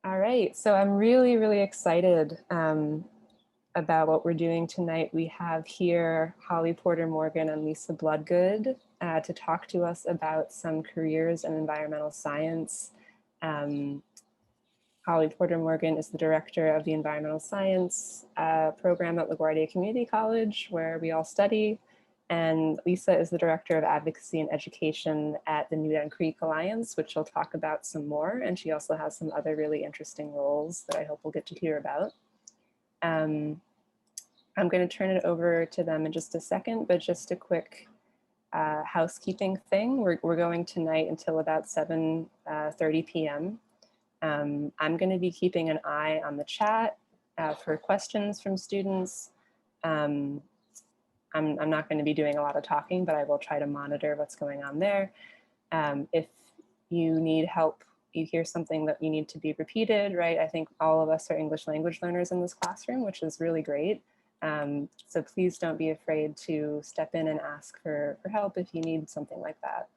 All right, so I'm really, really excited about what we're doing tonight. We have here Holly Porter Morgan and Lisa Bloodgood to talk to us about some careers in environmental science. Holly Porter Morgan is the director of the environmental science program at LaGuardia Community College, where we all study. And Lisa is the director of advocacy and education at the Newtown Creek Alliance, which she'll talk about some more. And she also has some other really interesting roles that I hope we'll get to hear about. I'm going to turn it over to them in just a second, but just a quick housekeeping thing. We're going tonight until about 7:30 p.m. I'm going to be keeping an eye on the chat for questions from students. I'm not going to be doing a lot of talking, but I will try to monitor what's going on there. If you need help, you hear something that you need to be repeated, right? I think all of us are English language learners in this classroom, which is really great. So please don't be afraid to step in and ask for help if you need something like that.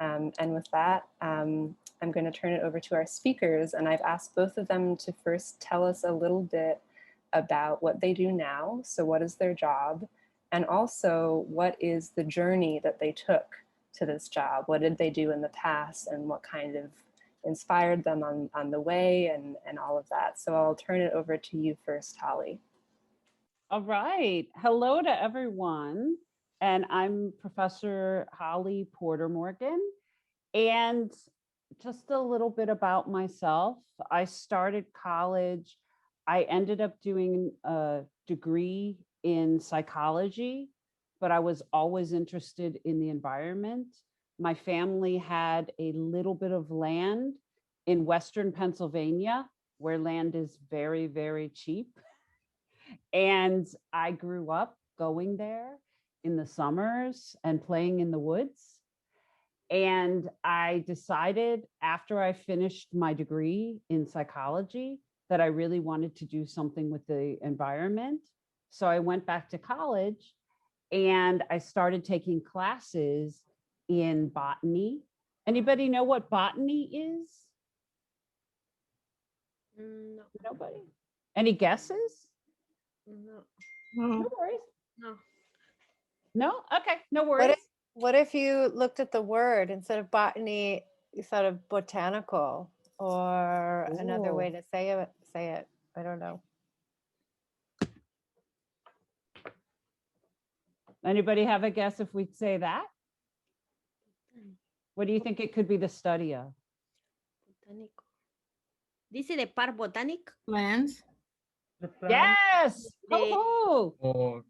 And with that, I'm going to turn it over to our speakers, and I've asked both of them to first tell us a little bit about what they do now. So what is their job? And also, what is the journey that they took to this job? What did they do in the past, and what kind of inspired them on the way, and all of that. So I'll turn it over to you first, Holly. All right. Hello to everyone. And I'm Professor Holly Porter Morgan. And just a little bit about myself. I started college. I ended up doing a degree in psychology, but I was always interested in the environment. My family had a little bit of land in Western Pennsylvania, where land is very, very cheap. And I grew up going there in the summers and playing in the woods. And I decided after I finished my degree in psychology that I really wanted to do something with the environment. So I went back to college and I started taking classes in botany. Anybody know what botany is? No. Nobody? Any guesses? No. No worries. No. No? Okay, no worries. What if you looked at the word instead of botany, you thought of botanical or another way to say it? I don't know. Anybody have a guess if we'd say that? What do you think it could be the study of? Botánico. Dice de par botanic. Plants. Yes. De- Go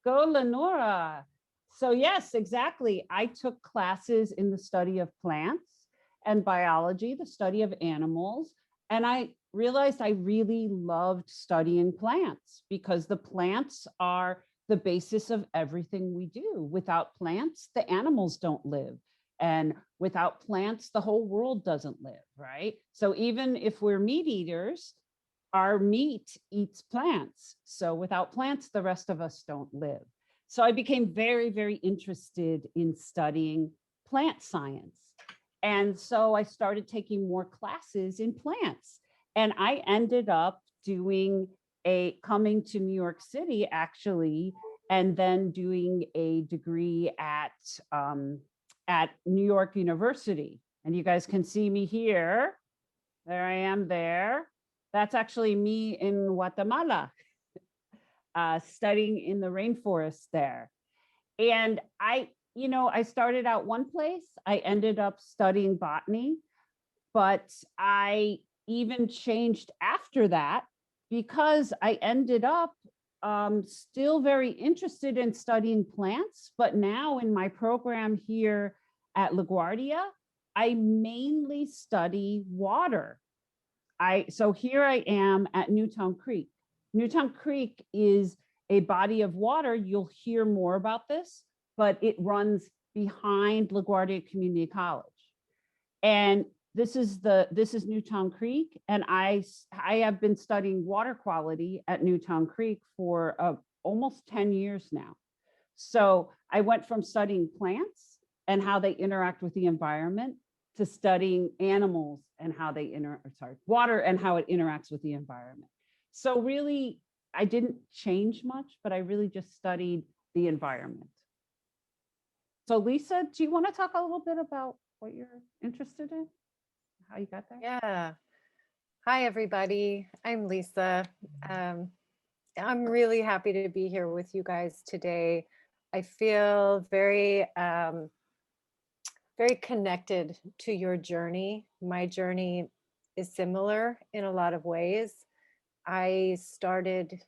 Lenora. So yes, exactly. I took classes in the study of plants and biology, the study of animals. And I realized I really loved studying plants because the plants are the basis of everything we do. Without plants, the animals don't live. And without plants, the whole world doesn't live, right? So even if we're meat eaters, our meat eats plants. So without plants, the rest of us don't live. So I became very, very interested in studying plant science. And so I started taking more classes in plants. And I ended up coming to New York City, actually, and then doing a degree at New York University. And you guys can see me here. There I am there. That's actually me in Guatemala, studying in the rainforest there. And I started out one place. I ended up studying botany, but I even changed after that because I ended up still very interested in studying plants. But now in my program here at LaGuardia, I mainly study water. So here I am at Newtown Creek. Newtown Creek is a body of water. You'll hear more about this, but it runs behind LaGuardia Community College. And this is Newtown Creek. And I have been studying water quality at Newtown Creek for almost 10 years now. So I went from studying plants and how they interact with the environment to studying animals and how they water and how it interacts with the environment. So really, I didn't change much, but I really just studied the environment. So Lisa, do you want to talk a little bit about what you're interested in? How you got there? Yeah. Hi, everybody. I'm Lisa. I'm really happy to be here with you guys today. I feel very, very connected to your journey. My journey is similar in a lot of ways. I started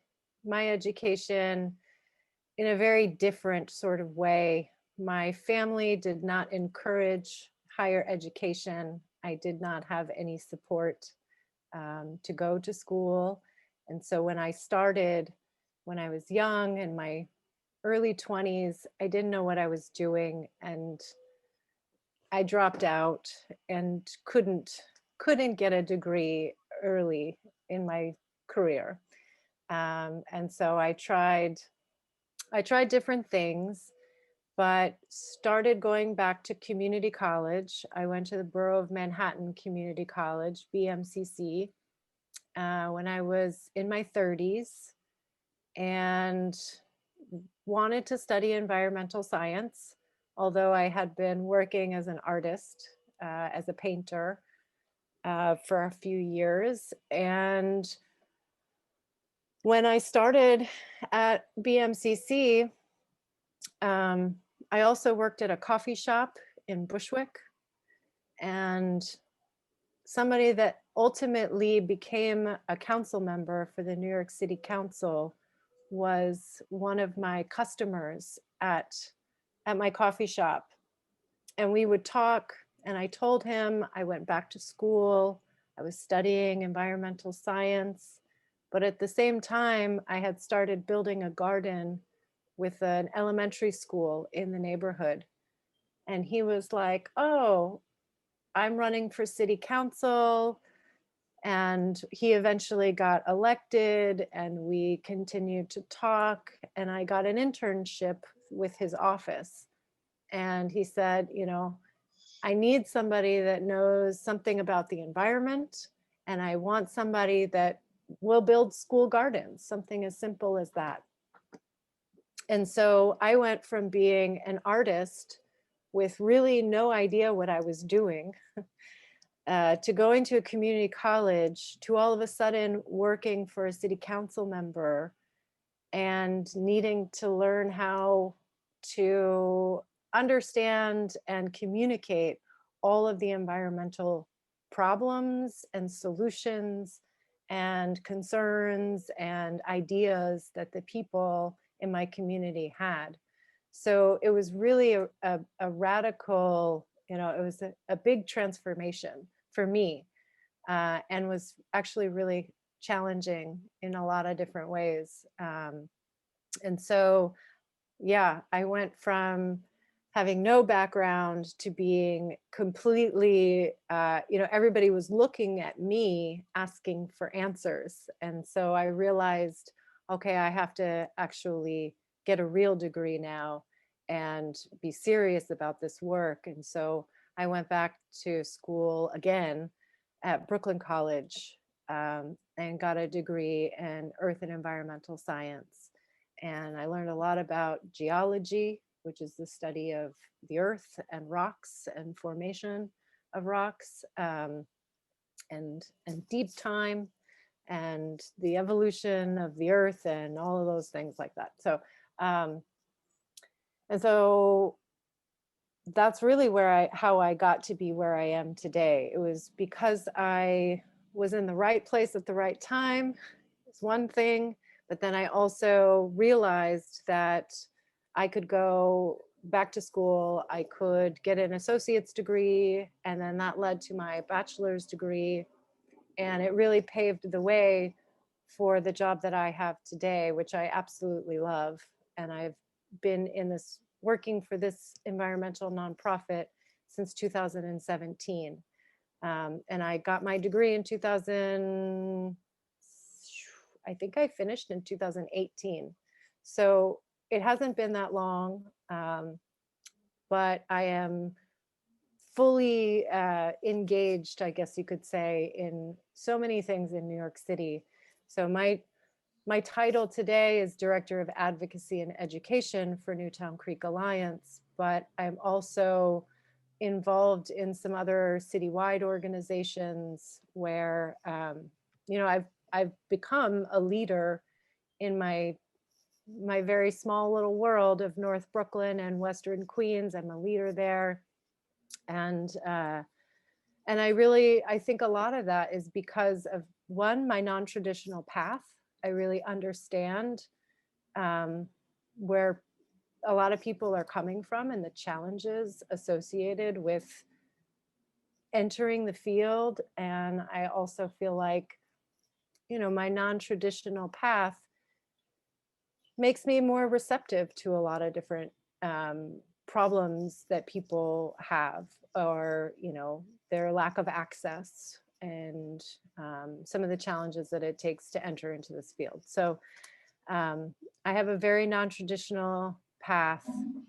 my education in a very different sort of way. My family did not encourage higher education. I did not have any support to go to school. And so when I started, when I was young, in my early 20s, I didn't know what I was doing, and I dropped out and couldn't get a degree early in my career. And so I tried different things, but started going back to community college. I went to the Borough of Manhattan Community College, BMCC, when I was in my 30s, and wanted to study environmental science, although I had been working as an artist, as a painter, for a few years. And when I started at BMCC, I also worked at a coffee shop in Bushwick, and somebody that ultimately became a council member for the New York City Council was one of my customers at my coffee shop. And we would talk, and I told him I went back to school, I was studying environmental science, but at the same time, I had started building a garden with an elementary school in the neighborhood. And he was like, oh, I'm running for city council. And he eventually got elected, and we continued to talk, and I got an internship with his office. And he said, you know, I need somebody that knows something about the environment, and I want somebody that will build school gardens, something as simple as that. And so I went from being an artist with really no idea what I was doing to going to a community college, to all of a sudden working for a city council member and needing to learn how to understand and communicate all of the environmental problems and solutions and concerns and ideas that the people in my community had. So it was really a radical, you know, it was a big transformation for me, and was actually really challenging in a lot of different ways. And so, yeah, I went from having no background to being completely, you know, everybody was looking at me asking for answers. And so I realized, okay, I have to actually get a real degree now and be serious about this work. And so I went back to school again at Brooklyn College, and got a degree in earth and environmental science. And I learned a lot about geology, which is the study of the earth and rocks and formation of rocks, and deep time and the evolution of the earth and all of those things like that. So, and so that's really how I got to be where I am today. It was because I was in the right place at the right time. It's one thing, but then I also realized that I could go back to school, I could get an associate's degree, and then that led to my bachelor's degree. And it really paved the way for the job that I have today, which I absolutely love. And I've been working for this environmental nonprofit since 2017. And I got my degree in 2000, I think I finished in 2018. So it hasn't been that long, but I am fully engaged, I guess you could say, in so many things in New York City. So my title today is Director of Advocacy and Education for Newtown Creek Alliance, but I'm also involved in some other citywide organizations where, you know, I've become a leader in my very small little world of North Brooklyn and Western Queens. I'm a leader there, and I think a lot of that is because of, one, my non-traditional path. I really understand where a lot of people are coming from and the challenges associated with entering the field. And I also feel like, you know, my non-traditional path makes me more receptive to a lot of different problems that people have, or, you know, their lack of access, and some of the challenges that it takes to enter into this field. So I have a very non-traditional path,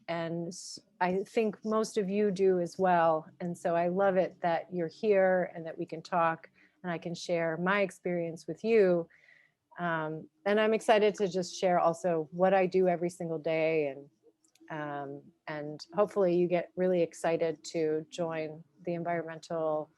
and I think most of you do as well. And so I love it that you're here and that we can talk and I can share my experience with you. And I'm excited to just share also what I do every single day, and hopefully you get really excited to join the environmental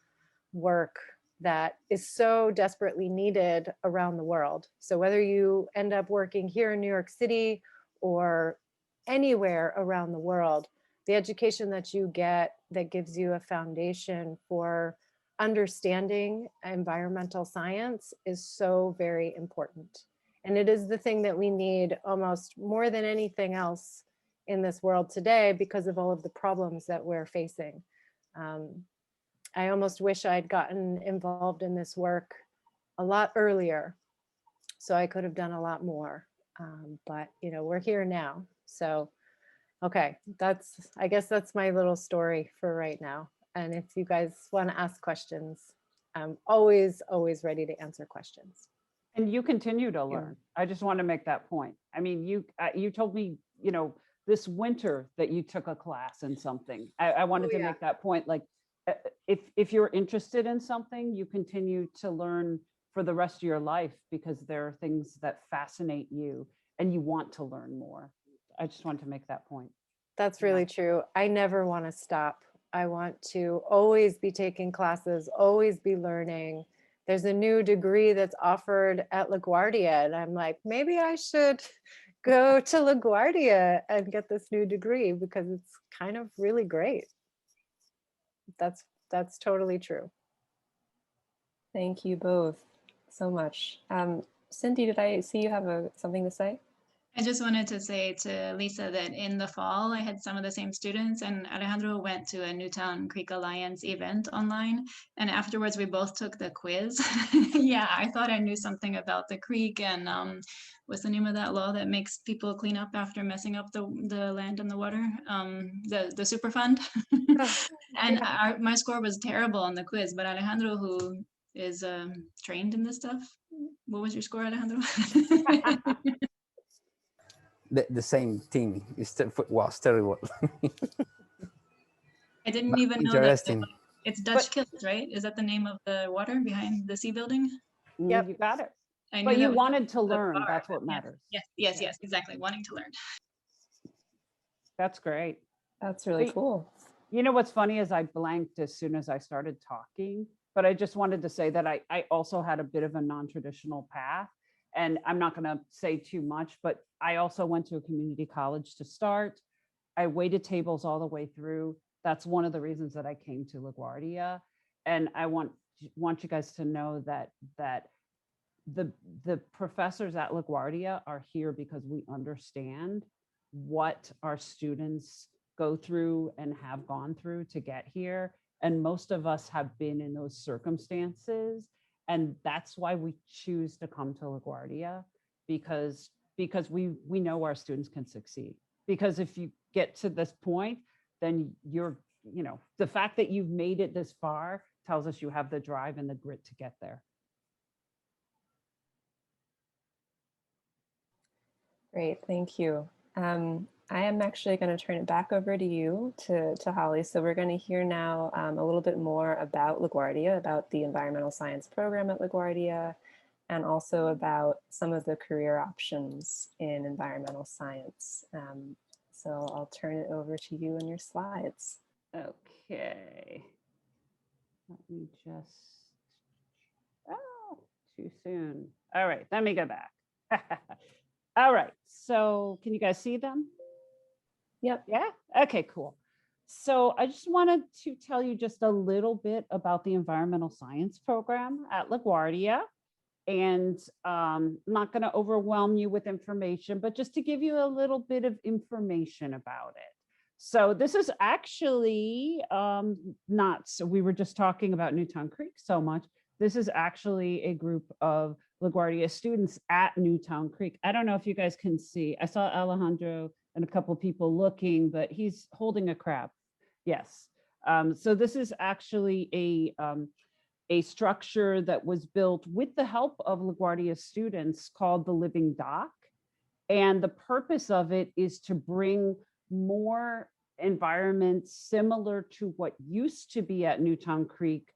work that is so desperately needed around the world. So whether you end up working here in New York City or anywhere around the world, the education that you get that gives you a foundation for understanding environmental science is so very important. And it is the thing that we need almost more than anything else in this world today because of all of the problems that we're facing. I almost wish I'd gotten involved in this work a lot earlier, so I could have done a lot more. But you know, we're here now. So, okay, I guess that's my little story for right now. And if you guys want to ask questions, I'm always ready to answer questions. And you continue to Yeah. learn. I just want to make that point. I mean, you told me, you know, this winter that you took a class in something. I wanted to yeah. make that point. Like, if you're interested in something, you continue to learn for the rest of your life because there are things that fascinate you and you want to learn more. I just wanted to make that point. That's Yeah. really true. I never want to stop. I want to always be taking classes, always be learning. There's a new degree that's offered at LaGuardia, and I'm like, maybe I should go to LaGuardia and get this new degree because it's kind of really great. That's totally true. Thank you both so much. Cindy, did I see you have something to say? I just wanted to say to Lisa that in the fall, I had some of the same students, and Alejandro went to a Newtown Creek Alliance event online. And afterwards, we both took the quiz. Yeah, I thought I knew something about the creek and what's the name of that law that makes people clean up after messing up the land and the water? The Superfund. And my score was terrible on the quiz, but Alejandro, who is trained in this stuff, what was your score, Alejandro? The same thing was terrible. I didn't But even know that interesting. it's Dutch Kills, right? Is that the name of the water behind the C building? Yep. You got it. I But knew you that wanted to was a learn. bar, That's what but yes, matters. Yes, exactly. Wanting to learn. That's great. That's really Wait. cool. You know, what's funny is I blanked as soon as I started talking, but I just wanted to say that I also had a bit of a non-traditional path. And I'm not going to say too much, but I also went to a community college to start. I waited tables all the way through. That's one of the reasons that I came to LaGuardia. And I want you guys to know that the professors at LaGuardia are here because we understand what our students go through and have gone through to get here. And most of us have been in those circumstances. And that's why we choose to come to LaGuardia, because we know our students can succeed. Because if you get to this point, then the fact that you've made it this far tells us you have the drive and the grit to get there. Great, thank you. I am actually going to turn it back over to you, to Holly. So we're going to hear now a little bit more about LaGuardia, about the environmental science program at LaGuardia, and also about some of the career options in environmental science. So I'll turn it over to you and your slides. Okay. Let me just, oh, too soon. All right, let me go back. All right, so can you guys see them? Yep. Yeah, okay, cool. So I just wanted to tell you just a little bit about the environmental science program at LaGuardia. And I'm not going to overwhelm you with information, but just to give you a little bit of information about it. So this is actually not, so we were just talking about Newtown Creek so much. This is actually a group of LaGuardia students at Newtown Creek. I don't know if you guys can see. I saw Alejandro and a couple of people looking, but he's holding a crab. Yes. So this is actually a structure that was built with the help of LaGuardia students called the Living Dock. And the purpose of it is to bring more environments similar to what used to be at Newtown Creek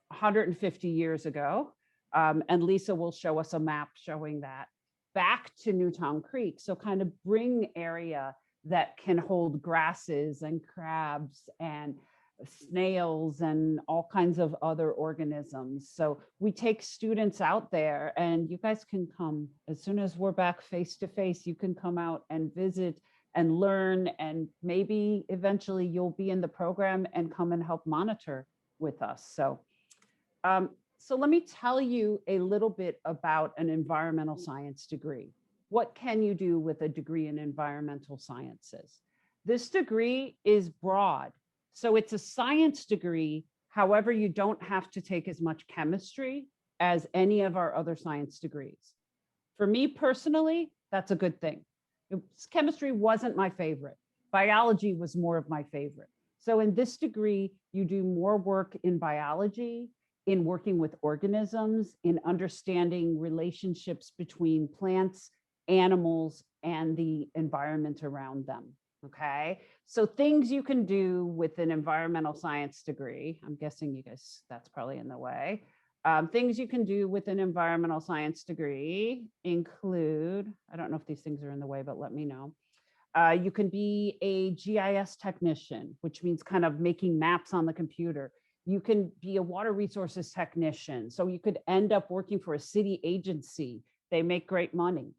150 years ago. And Lisa will show us a map showing that back to Newtown Creek. So kind of bring area that can hold grasses and crabs and snails and all kinds of other organisms. So we take students out there, and you guys can come as soon as we're back face to face. You can come out and visit and learn, and maybe eventually you'll be in the program and come and help monitor with us. So let me tell you a little bit about an environmental science degree. What can you do with a degree in environmental sciences? This degree is broad. So it's a science degree. However, you don't have to take as much chemistry as any of our other science degrees. For me personally, that's a good thing. Chemistry wasn't my favorite. Biology was more of my favorite. So in this degree, you do more work in biology, in working with organisms, in understanding relationships between plants, animals, and the environment around them. Okay, so things you can do with an environmental science degree. I'm guessing you guys, that's probably in the way. Things you can do with an environmental science degree include, I don't know if these things are in the way, but let me know. You can be a GIS technician, which means kind of making maps on the computer. You can be a water resources technician. So you could end up working for a city agency. They make great money.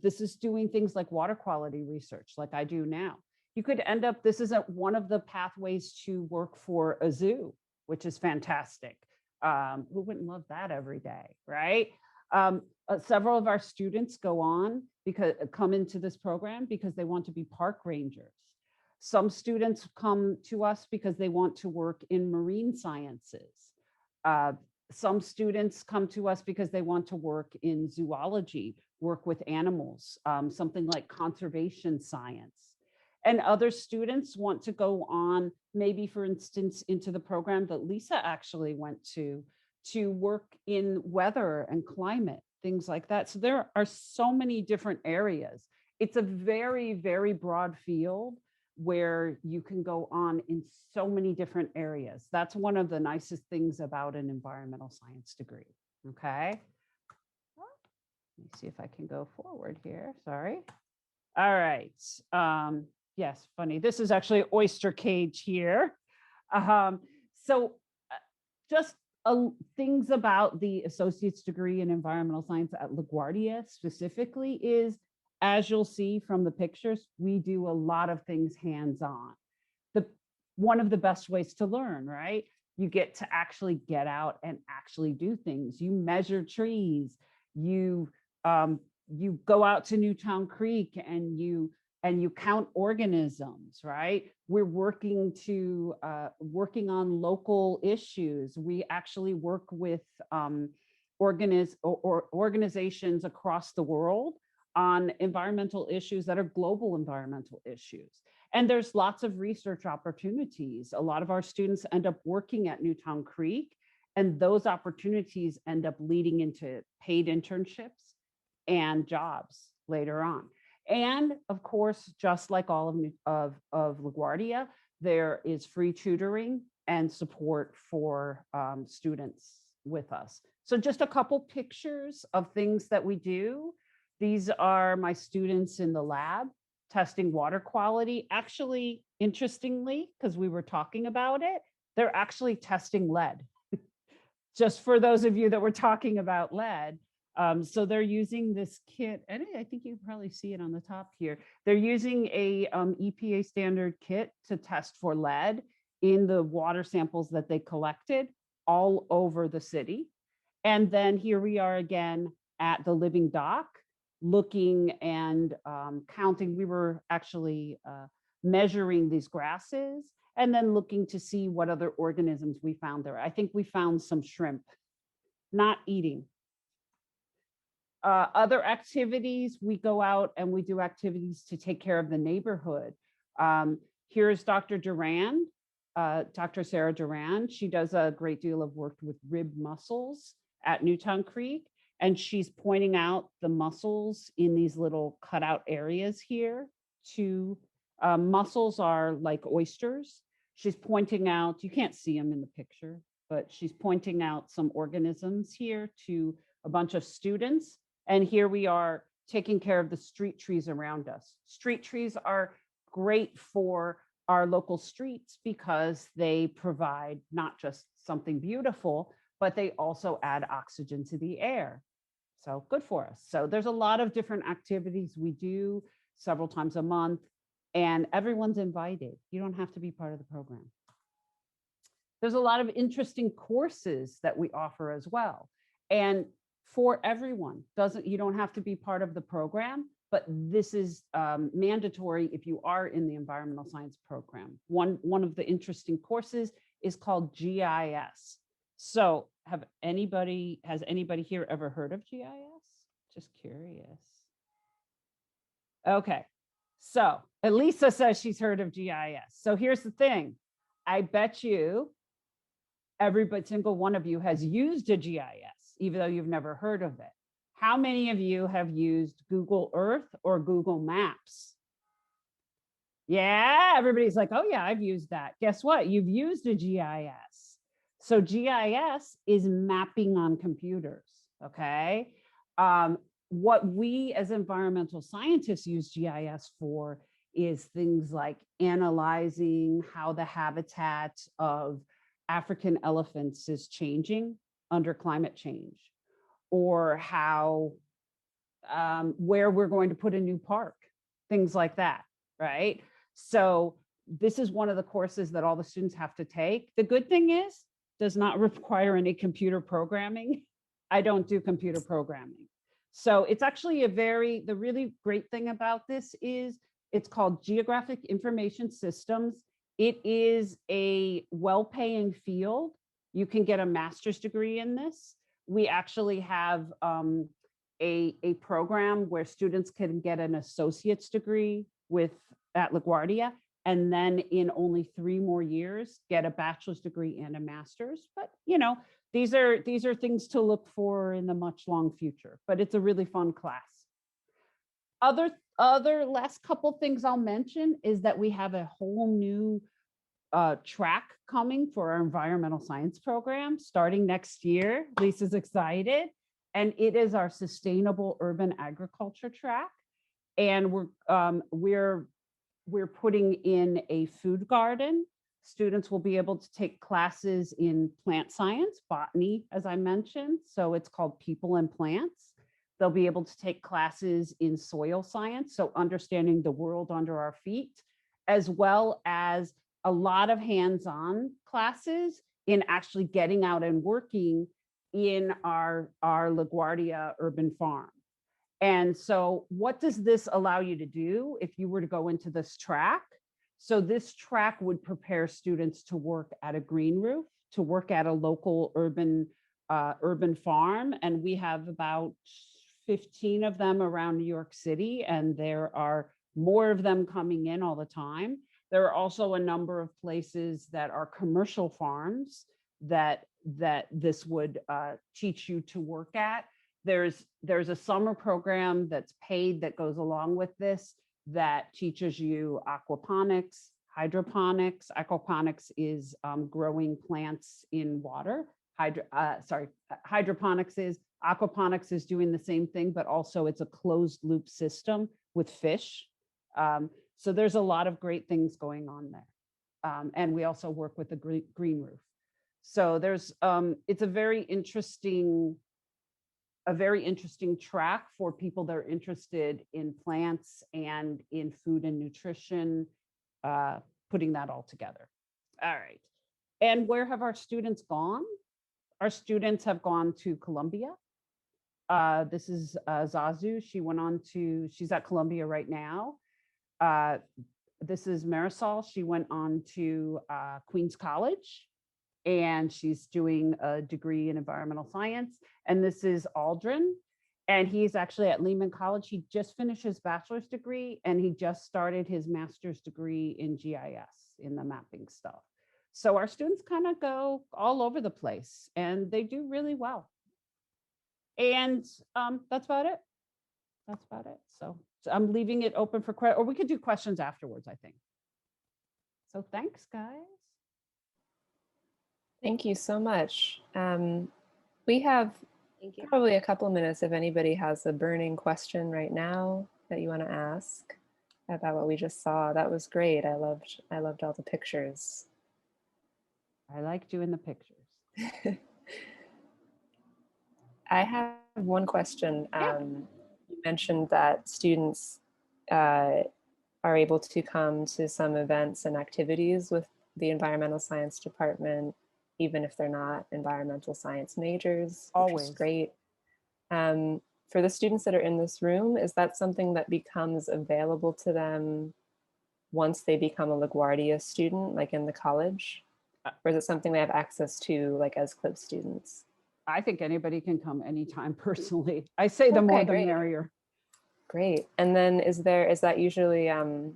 This is doing things like water quality research, like I do now. You could end up, this isn't one of the pathways to work for a zoo, which is fantastic. Who wouldn't love that every day, right? Several of our students come into this program because they want to be park rangers. Some students come to us because they want to work in marine sciences. Some students come to us because they want to work in zoology, work with animals, something like conservation science. And other students want to go on, maybe for instance, into the program that Lisa actually went to work in weather and climate, things like that. So there are so many different areas. It's a very, very broad field where you can go on in so many different areas. That's one of the nicest things about an environmental science degree, okay? Let me see if I can go forward here, sorry. All right, yes, funny. This is actually oyster cage here. Just things about the associate's degree in environmental science at LaGuardia specifically is, as you'll see from the pictures, we do a lot of things hands-on. One of the best ways to learn, right? You get to actually get out and actually do things. You measure trees, you go out to Newtown Creek and you count organisms, right? We're working on local issues. We actually work with organizations across the world on environmental issues that are global environmental issues. And there's lots of research opportunities. A lot of our students end up working at Newtown Creek, and those opportunities end up leading into paid internships and jobs later on. And of course, just like all of LaGuardia, there is free tutoring and support for students with us. So just a couple pictures of things that we do. These are my students in the lab testing water quality. Actually, interestingly, because we were talking about it, they're actually testing lead. Just for those of you that were talking about lead. So they're using this kit, and I think you probably see it on the top here. They're using a EPA standard kit to test for lead in the water samples that they collected all over the city. And then here we are again at the living dock, looking and counting. We were actually measuring these grasses and then looking to see what other organisms we found there. I think we found some shrimp, not eating. Other activities, we go out and we do activities to take care of the neighborhood. Here's Dr. Duran, Dr. Sarah Duran. She does a great deal of work with rib mussels at Newtown Creek, and she's pointing out the mussels in these little cutout areas here. Mussels are like oysters. She's pointing out, you can't see them in the picture, but she's pointing out some organisms here to a bunch of students. And here we are taking care of the street trees around us. Street trees are great for our local streets because they provide not just something beautiful, but they also add oxygen to the air. So good for us. So there's a lot of different activities we do several times a month, and everyone's invited. You don't have to be part of the program. There's a lot of interesting courses that we offer as well. And for everyone, you don't have to be part of the program, but this is mandatory if you are in the environmental science program. One of the interesting courses is called GIS. So has anybody here ever heard of GIS? Just curious. Okay, so Elisa says she's heard of GIS. So here's the thing. I bet you every single one of you has used a GIS, even though you've never heard of it. How many of you have used Google Earth or Google Maps? Yeah, everybody's like, oh yeah, I've used that. Guess what? You've used a GIS. So GIS is mapping on computers, okay? What we as environmental scientists use GIS for is things like analyzing how the habitat of African elephants is changing under climate change, or how, where we're going to put a new park, things like that, right? So this is one of the courses that all the students have to take. The good thing is, does not require any computer programming. I don't do computer programming. So it's actually the really great thing about this is it's called Geographic Information Systems. It is a well-paying field. You can get a master's degree in this. We actually have a program where students can get an associate's degree at LaGuardia, and then in only 3 more years, get a bachelor's degree and a master's. But you know, these are things to look for in the much long future, but it's a really fun class. Other last couple things I'll mention is that we have a whole new track coming for our environmental science program starting next year. Lisa's excited, and it is our sustainable urban agriculture track. And we're putting in a food garden. Students will be able to take classes in plant science, botany, as I mentioned. So it's called People and Plants. They'll be able to take classes in soil science, so understanding the world under our feet, as well as a lot of hands-on classes in actually getting out and working in our LaGuardia urban farm. And so what does this allow you to do if you were to go into this track? So this track would prepare students to work at a green roof, to work at a local urban farm. And we have about 15 of them around New York City, and there are more of them coming in all the time. There are also a number of places that are commercial farms that this would teach you to work at. there's a summer program that's paid that goes along with this that teaches you aquaponics, hydroponics. Aquaponics is growing plants in water. Hydroponics is, aquaponics is doing the same thing, but also it's a closed loop system with fish. So there's a lot of great things going on there. And we also work with the green roof. So there's, it's a very interesting track for people that are interested in plants and in food and nutrition, putting that all together. All right. And where have our students gone? Our students have gone to Columbia. This is Zazu. She's at Columbia right now. This is Marisol. She went on to Queens College, and she's doing a degree in environmental science. And this is Aldrin, and he's actually at Lehman College. He just finished his bachelor's degree, and he just started his master's degree in GIS, in the mapping stuff. So our students kind of go all over the place, and they do really well. And that's about it. That's about it. So I'm leaving it open for questions, or we could do questions afterwards, I think. So thanks, guys. Thank you so much. We have Thank you. probably a couple minutes if anybody has a burning question right now that you want to ask about what we just saw. That was great. I loved all the pictures. I like doing the pictures. I have one question. Yeah. You mentioned that students are able to come to some events and activities with the environmental science department, even if they're not environmental science majors, which Always. is great. For the students that are in this room, is that something that becomes available to them once they become a LaGuardia student, like in the college? Or is it something they have access to like as CLIP students? I think anybody can come anytime personally. I say the more Okay, the great. merrier. Great. And then is that usually how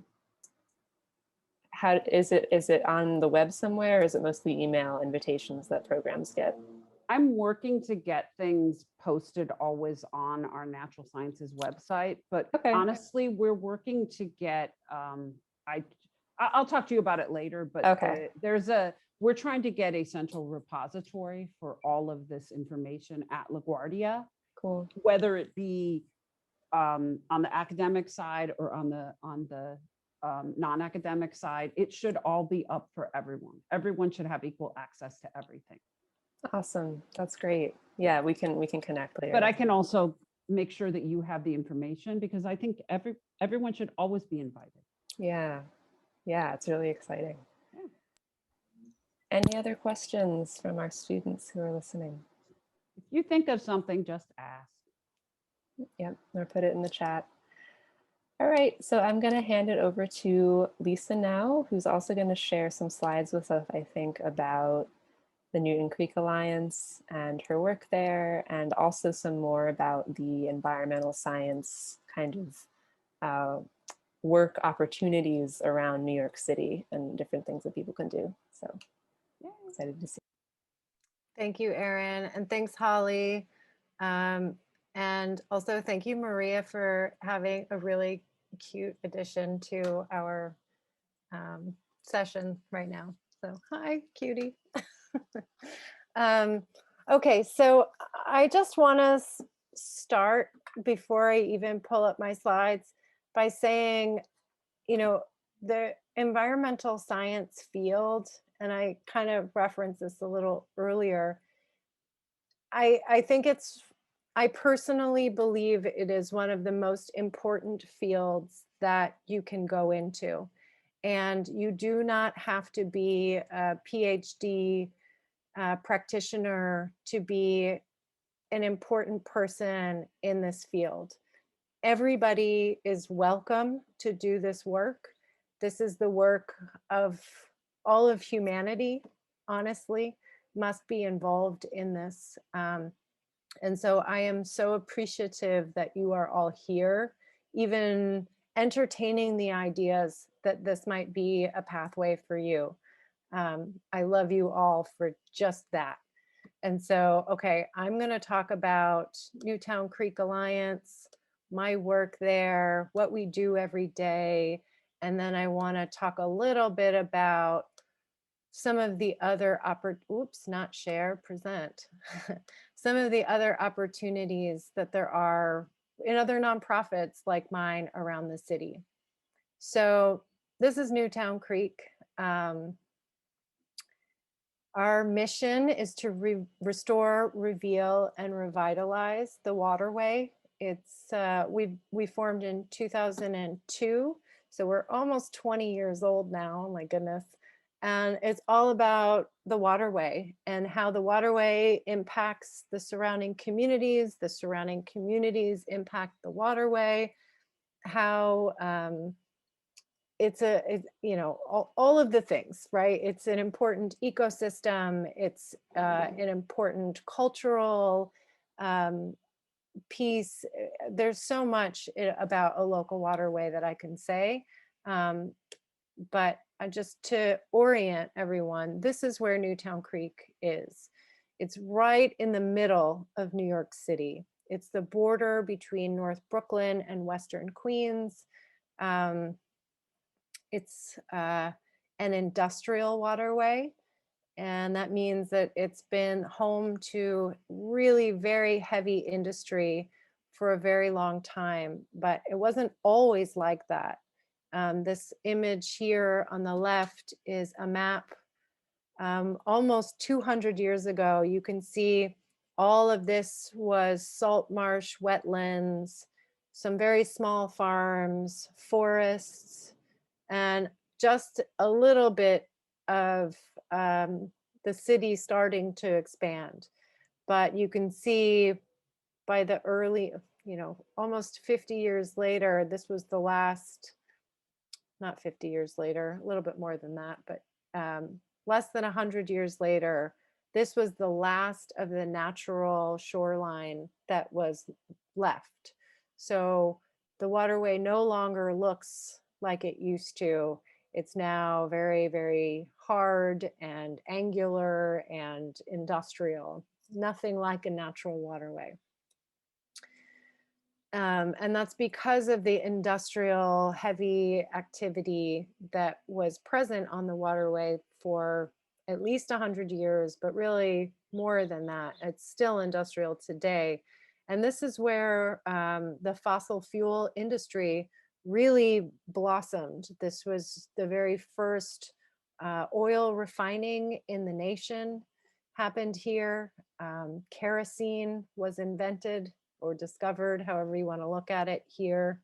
is it on the web somewhere, or is it mostly email invitations that programs get? I'm working to get things posted always on our natural sciences website, but Okay. honestly, we're working to get, I'll talk to you about it later, but Okay. we're trying to get a central repository for all of this information at LaGuardia, Cool. whether it be on the academic side or on the non-academic side. It should all be up for everyone. Everyone should have equal access to everything. Awesome. That's great. Yeah, we can connect later. But I can also make sure that you have the information, because I think everyone should always be invited. Yeah. Yeah, it's really exciting. Yeah. Any other questions from our students who are listening? If you think of something, just ask. Yep, or put it in the chat. All right, so I'm going to hand it over to Lisa now, who's also going to share some slides with us, I think, about the Newton Creek Alliance and her work there, and also some more about the environmental science kind of work opportunities around New York City and different things that people can do. So excited to see. Thank you, Erin, and thanks, Holly. And also thank you, Maria, for having a really cute addition to our session right now. So hi, cutie. Okay, so I just want to start before I even pull up my slides by saying, you know, the environmental science field, and I kind of referenced this a little earlier, I think I personally believe it is one of the most important fields that you can go into. And you do not have to be a PhD practitioner to be an important person in this field. Everybody is welcome to do this work. This is the work of all of humanity, honestly, must be involved in this. And so I am so appreciative that you are all here, even entertaining the ideas that this might be a pathway for you. I love you all for just that. And so, okay, I'm going to talk about Newtown Creek Alliance, my work there, what we do every day. And then I want to talk a little bit about some of the other not share, present. Some of the other opportunities that there are in other nonprofits like mine around the city. So this is Newtown Creek. Our mission is to restore, reveal, and revitalize the waterway. It's we formed in 2002, so we're almost 20 years old now. Oh my goodness. And it's all about the waterway and how the waterway impacts the surrounding communities impact the waterway, how it's all of the things, right? It's an important ecosystem. It's an important cultural piece. There's so much about a local waterway that I can say. But just to orient everyone, this is where Newtown Creek is. It's right in the middle of New York City. It's the border between North Brooklyn and Western Queens. It's an industrial waterway, and that means that it's been home to really very heavy industry for a very long time, but it wasn't always like that. This image here on the left is a map almost 200 years ago. You can see all of this was salt marsh, wetlands, some very small farms, forests, and just a little bit of the city starting to expand. But you can see by the early, almost 50 years later, this was the last, not 50 years later, a little bit more than that, but less than 100 years later, this was the last of the natural shoreline that was left. So the waterway no longer looks like it used to. It's now very, very hard and angular and industrial, nothing like a natural waterway. And that's because of the industrial heavy activity that was present on the waterway for at least 100 years, but really more than that. It's still industrial today. And this is where the fossil fuel industry really blossomed. This was the very first oil refining in the nation happened here. Kerosene was invented or discovered, however you want to look at it here.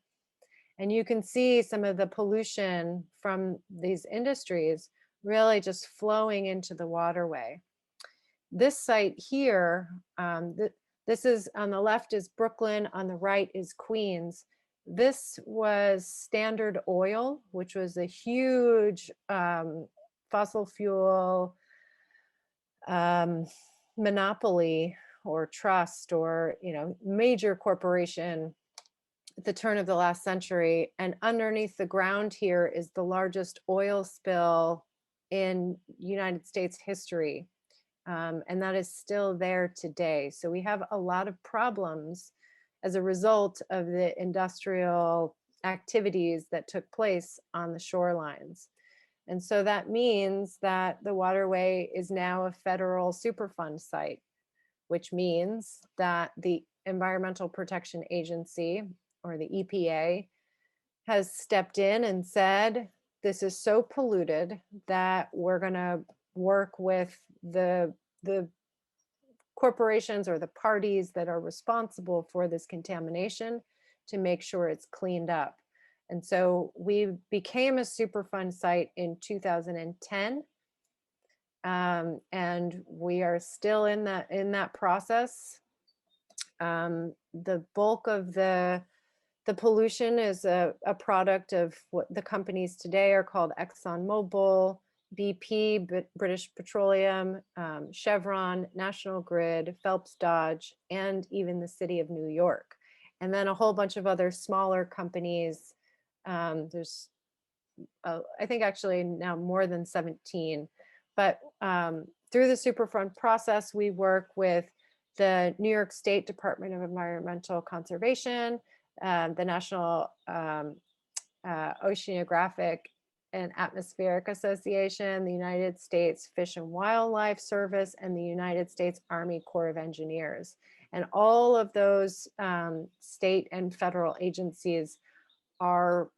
And you can see some of the pollution from these industries really just flowing into the waterway. This site here, this is on the left is Brooklyn, on the right is Queens. This was Standard Oil, which was a huge fossil fuel monopoly or trust or major corporation at the turn of the last century. And underneath the ground here is the largest oil spill in United States history. And that is still there today. So we have a lot of problems as a result of the industrial activities that took place on the shorelines. And so that means that the waterway is now a federal Superfund site, which means that the Environmental Protection Agency, or the EPA, has stepped in and said, this is so polluted that we're going to work with the corporations or the parties that are responsible for this contamination to make sure it's cleaned up. And so we became a Superfund site in 2010. And we are still in that process. The bulk of the pollution is a product of what the companies today are called ExxonMobil, BP, British Petroleum, Chevron, National Grid, Phelps Dodge, and even the city of New York. And then a whole bunch of other smaller companies. There's, I think actually now more than 17. But through the Superfund process, we work with the New York State Department of Environmental Conservation, the National Oceanographic and Atmospheric Association, the United States Fish and Wildlife Service, and the United States Army Corps of Engineers. And all of those state and federal agencies are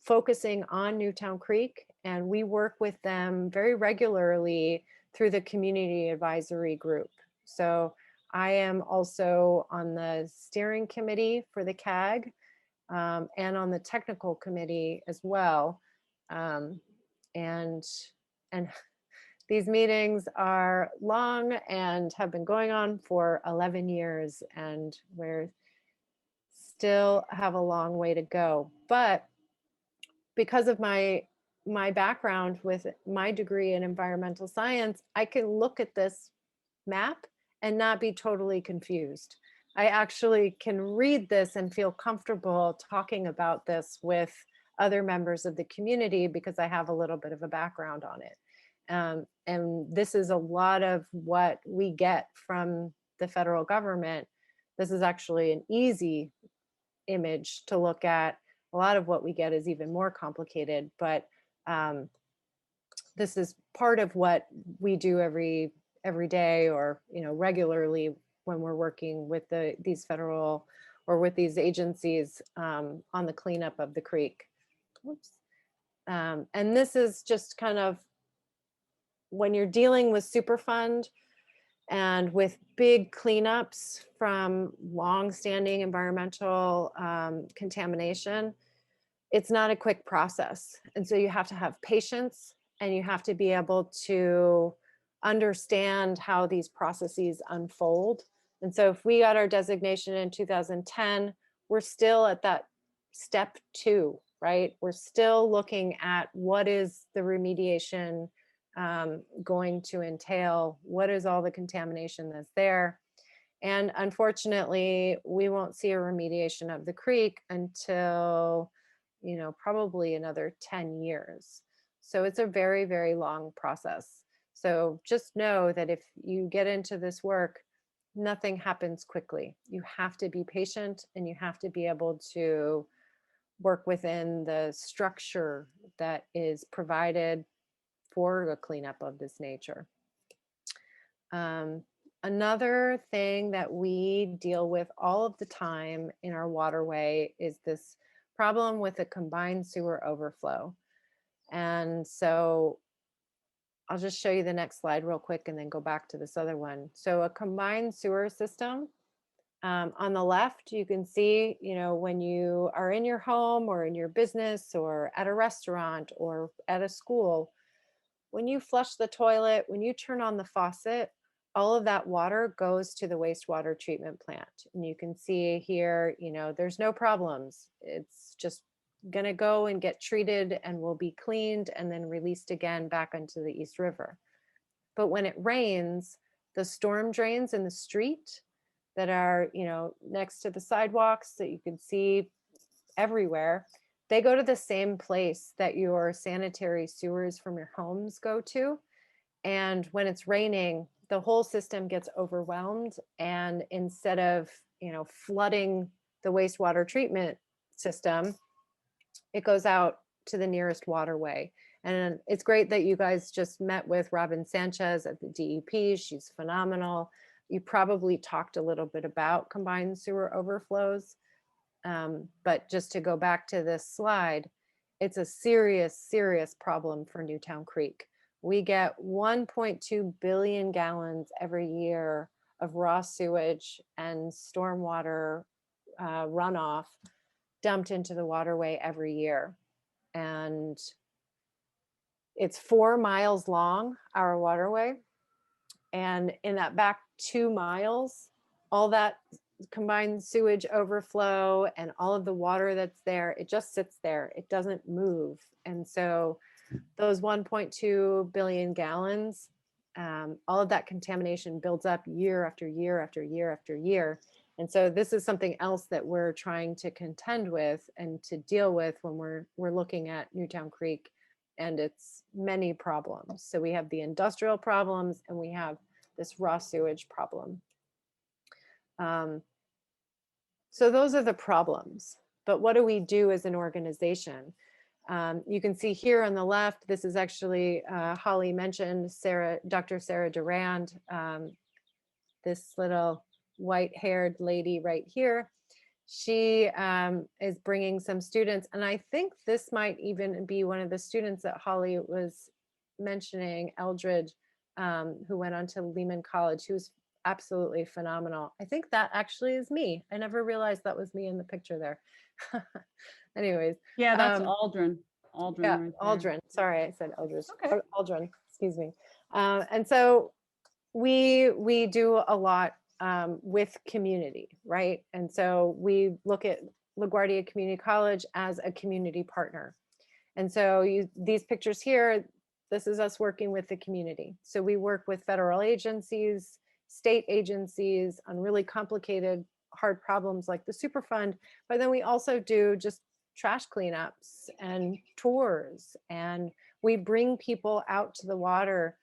focusing on Newtown Creek, and we work with them very regularly through the community advisory group. So I am also on the steering committee for the CAG and on the technical committee as well. And these meetings are long and have been going on for 11 years, and we're still have a long way to go. But because of my background with my degree in environmental science, I can look at this map and not be totally confused. I actually can read this and feel comfortable talking about this with other members of the community because I have a little bit of a background on it. And this is a lot of what we get from the federal government. This is actually an easy image to look at. A lot of what we get is even more complicated, but this is part of what we do every day, or regularly when we're working with these federal or with these agencies on the cleanup of the creek. Whoops. And this is just kind of when you're dealing with Superfund and with big cleanups from long-standing environmental contamination, it's not a quick process. And so you have to have patience, and you have to be able to understand how these processes unfold. And so if we got our designation in 2010, we're still at that step 2, right? We're still looking at what is the remediation going to entail, what is all the contamination that's there. And unfortunately, we won't see a remediation of the creek until, probably another 10 years. So it's a very, very long process. So just know that if you get into this work, nothing happens quickly. You have to be patient, and you have to be able to work within the structure that is provided for a cleanup of this nature. Another thing that we deal with all of the time in our waterway is this problem with a combined sewer overflow. And so I'll just show you the next slide real quick and then go back to this other one. So a combined sewer system, on the left, you can see, when you are in your home or in your business or at a restaurant or at a school, when you flush the toilet, when you turn on the faucet, all of that water goes to the wastewater treatment plant. And you can see here, there's no problems. It's just gonna go and get treated and will be cleaned and then released again back into the East River. But when it rains, the storm drains in the street that are, next to the sidewalks that you can see everywhere, they go to the same place that your sanitary sewers from your homes go to. And when it's raining, the whole system gets overwhelmed. And instead of, flooding the wastewater treatment system, it goes out to the nearest waterway. And it's great that you guys just met with Robin Sanchez at the DEP. She's phenomenal. You probably talked a little bit about combined sewer overflows. But just to go back to this slide, it's a serious, serious problem for Newtown Creek. We get 1.2 billion gallons every year of raw sewage and stormwater runoff dumped into the waterway every year. And it's 4 miles long, our waterway. And in that back 2 miles, all that combined sewage overflow and all of the water that's there, it just sits there. It doesn't move. And so those 1.2 billion gallons, all of that contamination builds up year after year after year after year. And so this is something else that we're trying to contend with and to deal with when we're looking at Newtown Creek and it's many problems. So we have the industrial problems and we have this raw sewage problem. So those are the problems. But what do we do as an organization? You can see here on the left, this is actually, Holly mentioned Dr. Sarah Durand, this little white-haired lady right here. She is bringing some students, and I think this might even be one of the students that Holly was mentioning, Eldred, who went on to Lehman College, who's absolutely phenomenal. I think that actually is me. I never realized that was me in the picture there. Anyways. Yeah, that's Aldrin. Aldrin. Yeah, right there. Aldrin. Sorry, I said Eldridge. Okay. Aldrin, excuse me. And so we do a lot with community, right? And so we look at LaGuardia Community College as a community partner. And so these pictures here, this is us working with the community. So we work with federal agencies, state agencies on really complicated, hard problems like the Superfund, but then we also do just trash cleanups and tours, and we bring people out to the water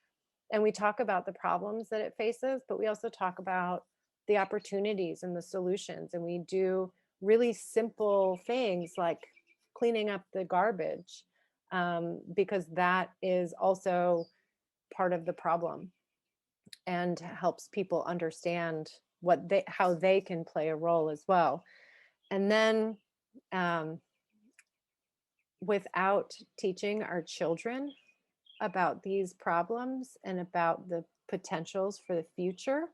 and we talk about the problems that it faces, but we also talk about the opportunities and the solutions. And we do really simple things like cleaning up the garbage, because that is also part of the problem and helps people understand how they can play a role as well. And then without teaching our children about these problems and about the potentials for the future,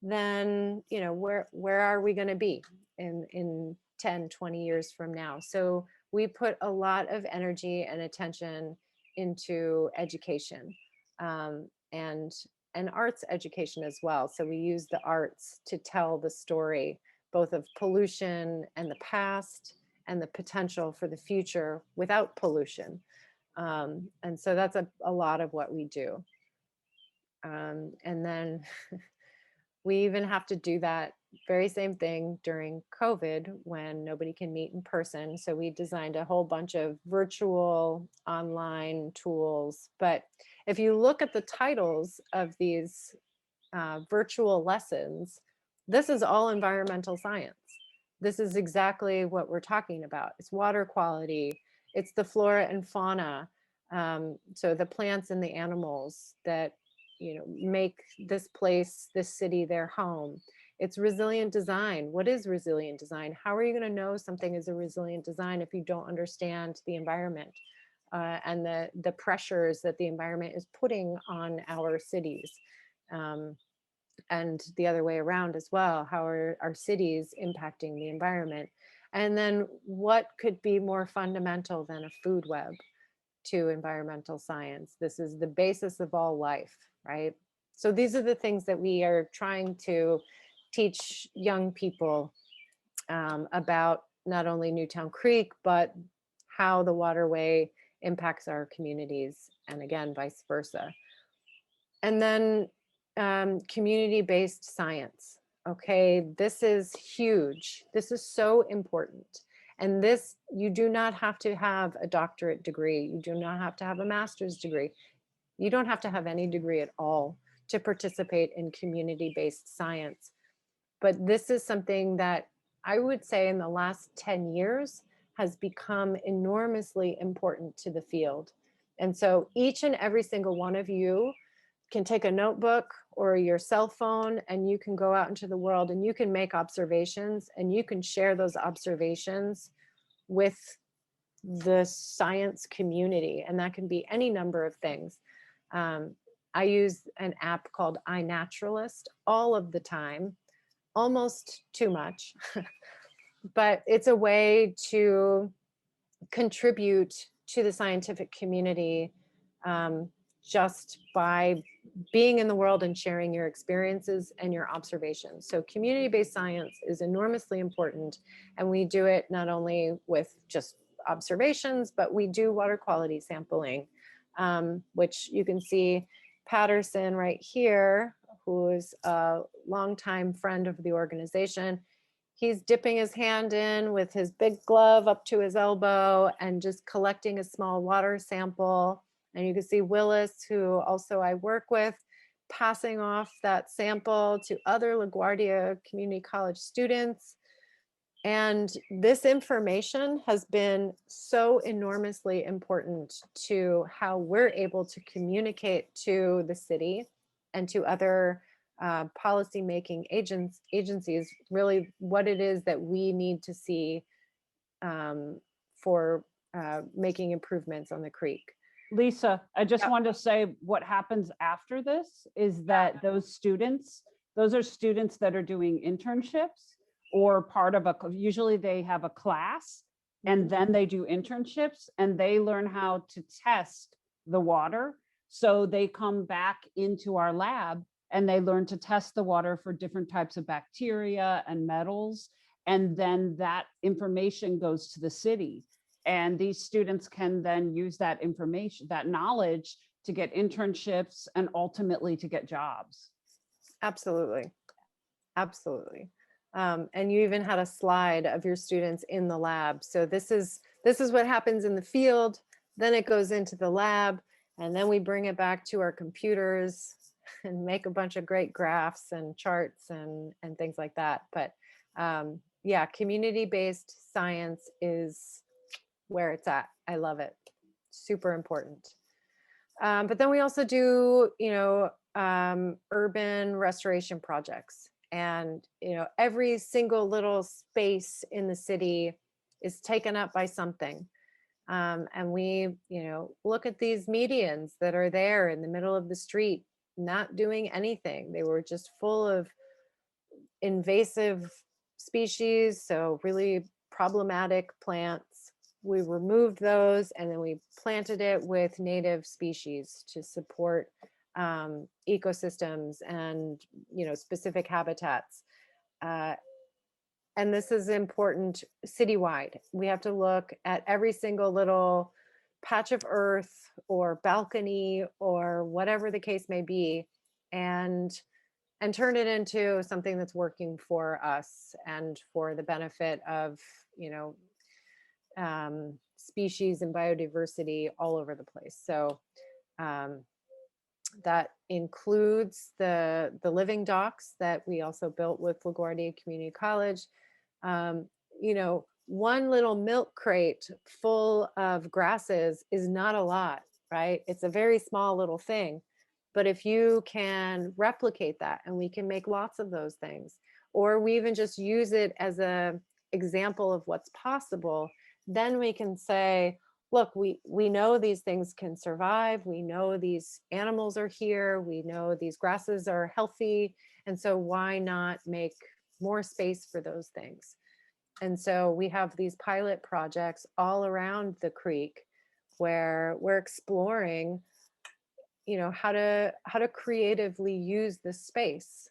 then where are we going to be in 10, 20 years from now? So we put a lot of energy and attention into education, and arts education as well. So we use the arts to tell the story, both of pollution and the past and the potential for the future without pollution. And so that's a lot of what we do. And then we even have to do that very same thing during COVID when nobody can meet in person. So we designed a whole bunch of virtual online tools. But if you look at the titles of these virtual lessons, this is all environmental science. This is exactly what we're talking about. It's water quality, it's the flora and fauna. So the plants and the animals that make this place, this city, their home. It's resilient design. What is resilient design? How are you going to know something is a resilient design if you don't understand the environment and the pressures that the environment is putting on our cities? And the other way around as well. How are our cities impacting the environment? And then what could be more fundamental than a food web to environmental science? This is the basis of all life, right? So these are the things that we are trying to teach young people about, not only Newtown Creek, but how the waterway impacts our communities, and again, vice versa. And then community-based science. Okay, this is huge. This is so important. And this, you do not have to have a doctorate degree. You do not have to have a master's degree. You don't have to have any degree at all to participate in community-based science. But this is something that I would say in the last 10 years has become enormously important to the field. And so each and every single one of you can take a notebook or your cell phone, and you can go out into the world and you can make observations, and you can share those observations with the science community. And that can be any number of things. I use an app called iNaturalist all of the time, almost too much, but it's a way to contribute to the scientific community just by being in the world and sharing your experiences and your observations. So community-based science is enormously important, and we do it not only with just observations, but we do water quality sampling, which you can see Patterson right here, who is a longtime friend of the organization. he's dipping his hand in with his big glove up to his elbow and just collecting a small water sample. And you can see Willis, who also I work with, passing off that sample to other LaGuardia Community College students. And this information has been so enormously important to how we're able to communicate to the city and to other policy-making agencies, really what it is that we need to see for making improvements on the creek. Lisa, I just Yep. wanted to say what happens after this is that those are students that are doing internships or part of usually they have a class and then they do internships and they learn how to test the water. So they come back into our lab and they learn to test the water for different types of bacteria and metals. And then that information goes to the city. And these students can then use that information, that knowledge to get internships and ultimately to get jobs. Absolutely. Absolutely. And you even had a slide of your students in the lab. So this is what happens in the field. Then it goes into the lab and then we bring it back to our computers and make a bunch of great graphs and charts and things like that. But yeah, community-based science is where it's at. I love it. Super important. But then we also do, urban restoration projects. And, every single little space in the city is taken up by something. And we, look at these medians that are there in the middle of the street, not doing anything. They were just full of invasive species, so really problematic plants. We removed those and then we planted it with native species to support ecosystems and specific habitats. And this is important citywide. We have to look at every single little patch of earth or balcony or whatever the case may be, and turn it into something that's working for us and for the benefit of species and biodiversity all over the place. So that includes the living docks that we also built with LaGuardia Community College. One little milk crate full of grasses is not a lot, right? It's a very small little thing. But if you can replicate that, and we can make lots of those things, or we even just use it as an example of what's possible, then we can say, look, we know these things can survive. We know these animals are here. We know these grasses are healthy. And so why not make more space for those things? And so we have these pilot projects all around the creek where we're exploring how to creatively use this space.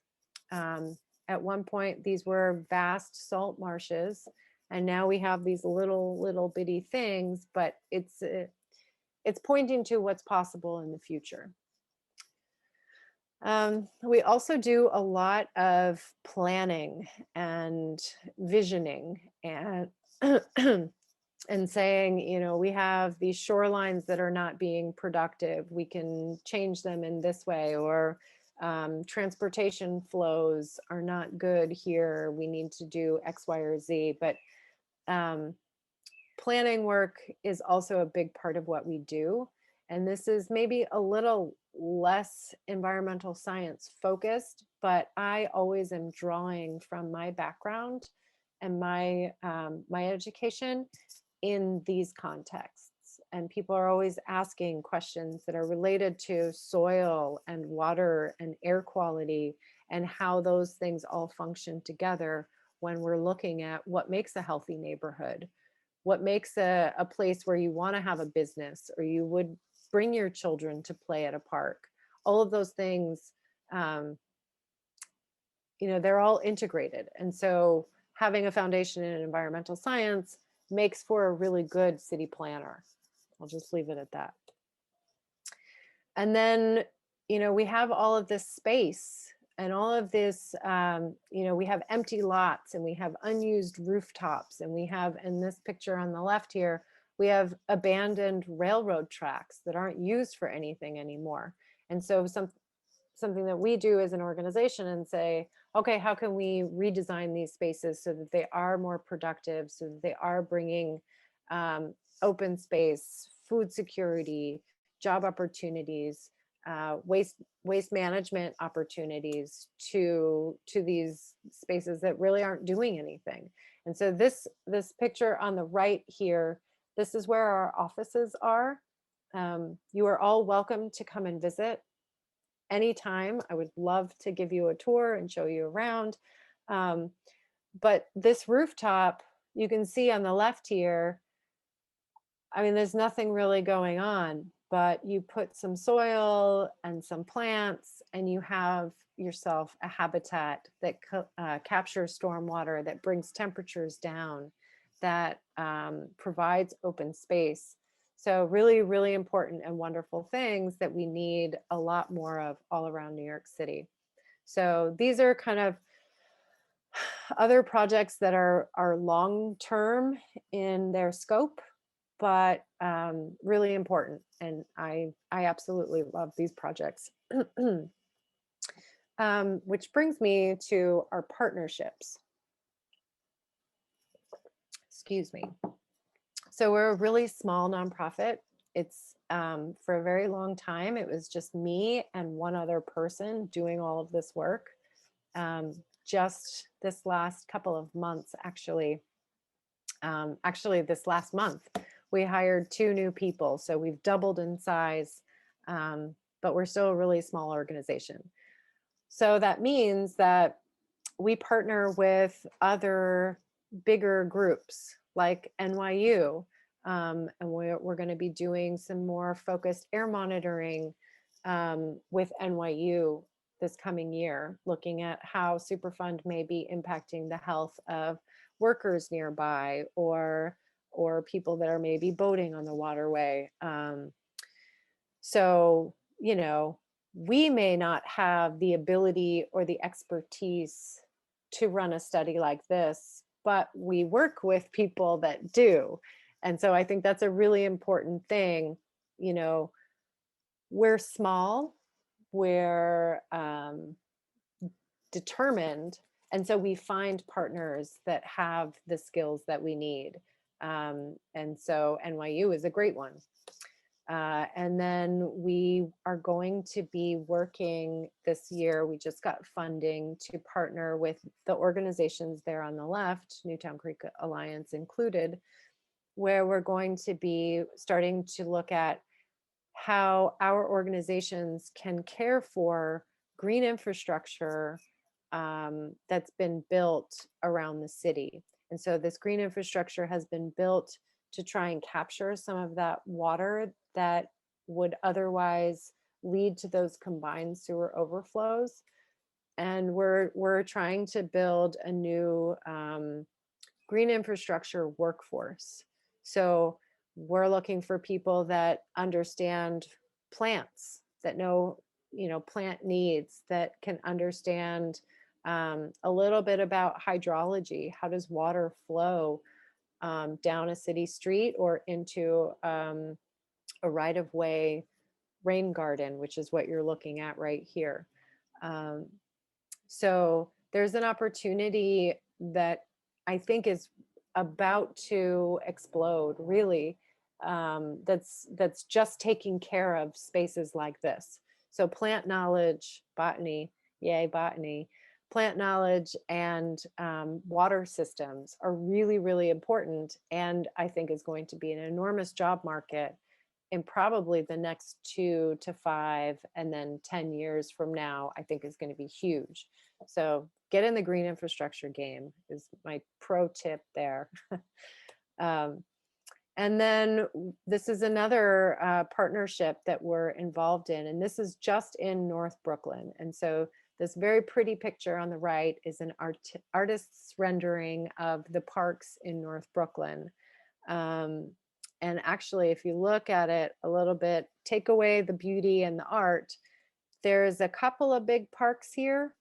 At one point, these were vast salt marshes, and now we have these little bitty things, but it's pointing to what's possible in the future. We also do a lot of planning and visioning and and saying, we have these shorelines that are not being productive. We can change them in this way, or transportation flows are not good here. We need to do X, Y, or Z. But planning work is also a big part of what we do. And this is maybe a little less environmental science focused, but I always am drawing from my background and my education in these contexts. And people are always asking questions that are related to soil and water and air quality and how those things all function together when we're looking at what makes a healthy neighborhood, what makes a place where you want to have a business or you would bring your children to play at a park. All of those things, they're all integrated. And so having a foundation in environmental science makes for a really good city planner. I'll just leave it at that. And then, we have all of this space and all of this, you know, we have empty lots and we have unused rooftops, and we have, in this picture on the left here, we have abandoned railroad tracks that aren't used for anything anymore. And so something that we do as an organization and say, okay, how can we redesign these spaces so that they are more productive, so that they are bringing open space, food security, job opportunities, waste management opportunities to these spaces that really aren't doing anything. And so this picture on the right here, this is where our offices are. You are all welcome to come and visit anytime. I would love to give you a tour and show you around. But this rooftop, you can see on the left here, I mean, there's nothing really going on, but you put some soil and some plants and you have yourself a habitat that captures stormwater, that brings temperatures down, that provides open space. So really, really important and wonderful things that we need a lot more of all around New York City. So these are kind of other projects that are long-term in their scope, but really important. And I absolutely love these projects. Which brings me to our partnerships. Excuse me. So we're a really small nonprofit. It's for a very long time, it was just me and one other person doing all of this work. Just this last couple of months, actually this last month, we hired 2 new people. So we've doubled in size, but we're still a really small organization. So that means that we partner with other bigger groups like NYU. And we're going to be doing some more focused air monitoring with NYU this coming year, looking at how Superfund may be impacting the health of workers nearby, or people that are maybe boating on the waterway. So, you know, we may not have the ability or the expertise to run a study like this, but we work with people that do. And so I think that's a really important thing. You know, we're small, we're determined, and so we find partners that have the skills that we need. And so NYU is a great one. And then we are going to be working this year, we just got funding to partner with the organizations there on the left, Newtown Creek Alliance included, where we're going to be starting to look at how our organizations can care for green infrastructure that's been built around the city. And so this green infrastructure has been built to try and capture some of that water that would otherwise lead to those combined sewer overflows. And we're trying to build a new green infrastructure workforce. So we're looking for people that understand plants, that know, you know, plant needs, that can understand a little bit about hydrology. How does water flow down a city street or into a right-of-way rain garden, which is what you're looking at right here. So there's an opportunity that I think is about to explode, really, that's just taking care of spaces like this. So plant knowledge, botany, yay, botany, plant knowledge and water systems are really, really important, and I think is going to be an enormous job market in probably the next 2 to 5 and then 10 years from now. I think is going to be huge. So get in the green infrastructure game is my pro tip there. And then this is another partnership that we're involved in, and this is just in North Brooklyn. And so this very pretty picture on the right is an artist's rendering of the parks in North Brooklyn. And actually, if you look at it a little bit, take away the beauty and the art, there's a couple of big parks here,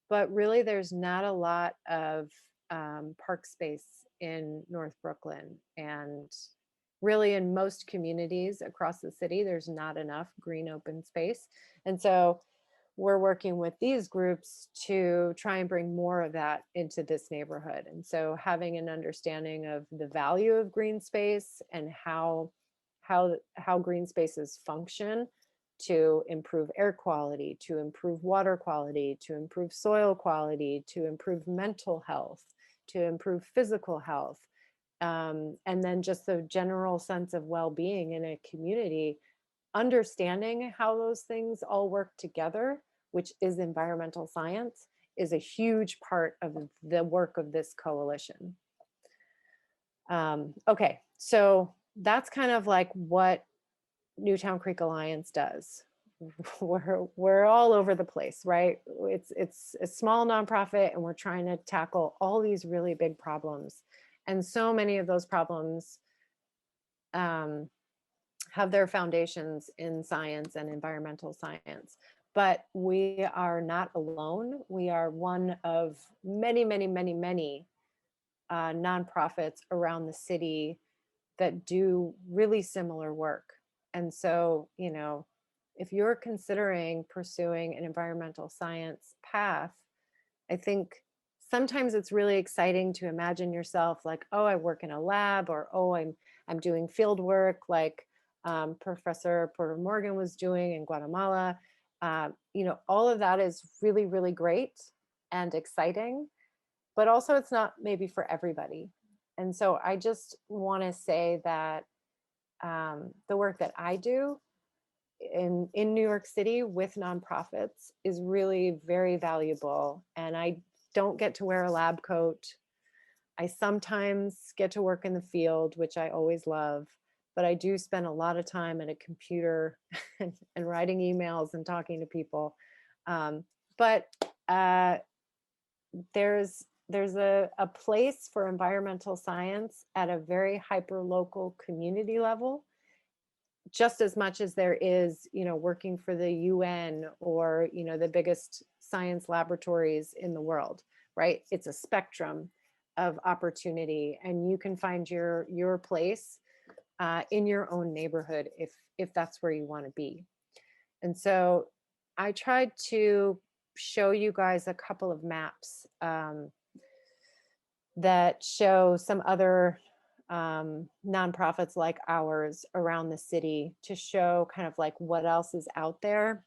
but really there's not a lot of park space in North Brooklyn. And really in most communities across the city, there's not enough green open space. And so we're working with these groups to try and bring more of that into this neighborhood. And so having an understanding of the value of green space and how green spaces function to improve air quality, to improve water quality, to improve soil quality, to improve mental health, to improve physical health, and then just the general sense of well-being in a community. Understanding how those things all work together, which is environmental science, is a huge part of the work of this coalition. Okay, so that's kind of like what Newtown Creek Alliance does. We're all over the place, right? It's a small nonprofit, and we're trying to tackle all these really big problems. And so many of those problems have their foundations in science and environmental science. But we are not alone. We are one of many, many, many, many nonprofits around the city that do really similar work. And so, you know, if you're considering pursuing an environmental science path, I think sometimes it's really exciting to imagine yourself like, oh, I work in a lab, or oh, I'm doing field work like Professor Porter Morgan was doing in Guatemala. You know, all of that is really, really great and exciting, but also it's not maybe for everybody. And so I just want to say that the work that I do in New York City with nonprofits is really very valuable. And I don't get to wear a lab coat. I sometimes get to work in the field, which I always love, but I do spend a lot of time at a computer and writing emails and talking to people. But there's a place for environmental science at a very hyper local community level, just as much as there is, you know, working for the UN or, you know, the biggest science laboratories in the world, right? It's a spectrum of opportunity, and you can find your place in your own neighborhood if that's where you want to be. And so I tried to show you guys a couple of maps that show some other nonprofits like ours around the city, to show kind of like what else is out there.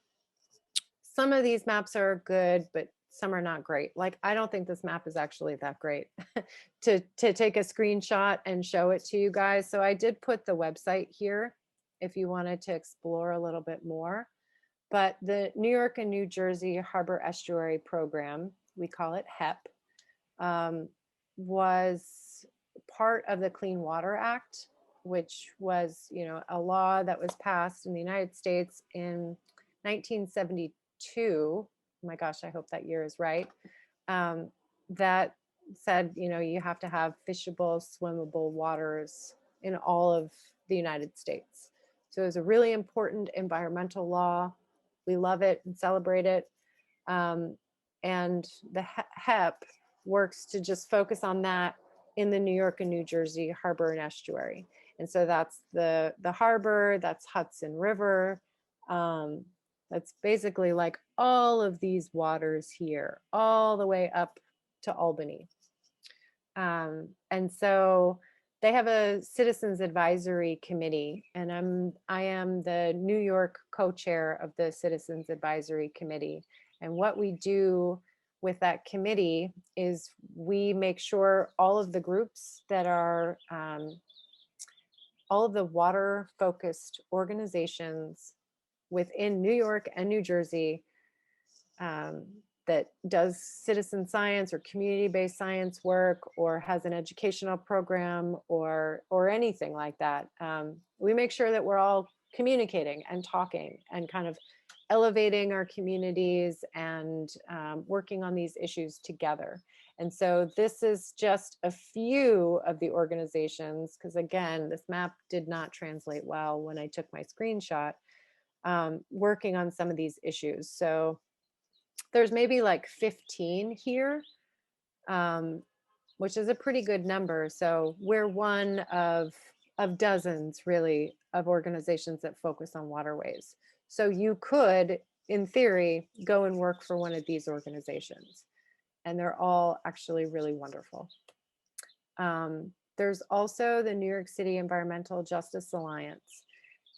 Some of these maps are good, but some are not great. Like, I don't think this map is actually that great to take a screenshot and show it to you guys. So I did put the website here if you wanted to explore a little bit more. But the New York and New Jersey Harbor Estuary Program, we call it HEP, was part of the Clean Water Act, which was, you know, a law that was passed in the United States in 1972. Oh my gosh, I hope that year is right. That said, you know, you have to have fishable, swimmable waters in all of the United States. So it was a really important environmental law. We love it and celebrate it. And the HEP works to just focus on that in the New York and New Jersey Harbor and Estuary. And so that's the harbor, that's Hudson River. That's basically like all of these waters here, all the way up to Albany. And so they have a citizens advisory committee, and I am the New York co-chair of the citizens advisory committee. And what we do with that committee is we make sure all of the groups that are all of the water focused organizations within New York and New Jersey that does citizen science or community-based science work, or has an educational program, or anything like that. We make sure that we're all communicating and talking and kind of elevating our communities and working on these issues together. And so this is just a few of the organizations, because again, this map did not translate well when I took my screenshot, working on some of these issues. So there's maybe like 15 here, which is a pretty good number. So we're one of dozens really of organizations that focus on waterways. So you could, in theory, go and work for one of these organizations, and they're all actually really wonderful. There's also the New York City Environmental Justice Alliance.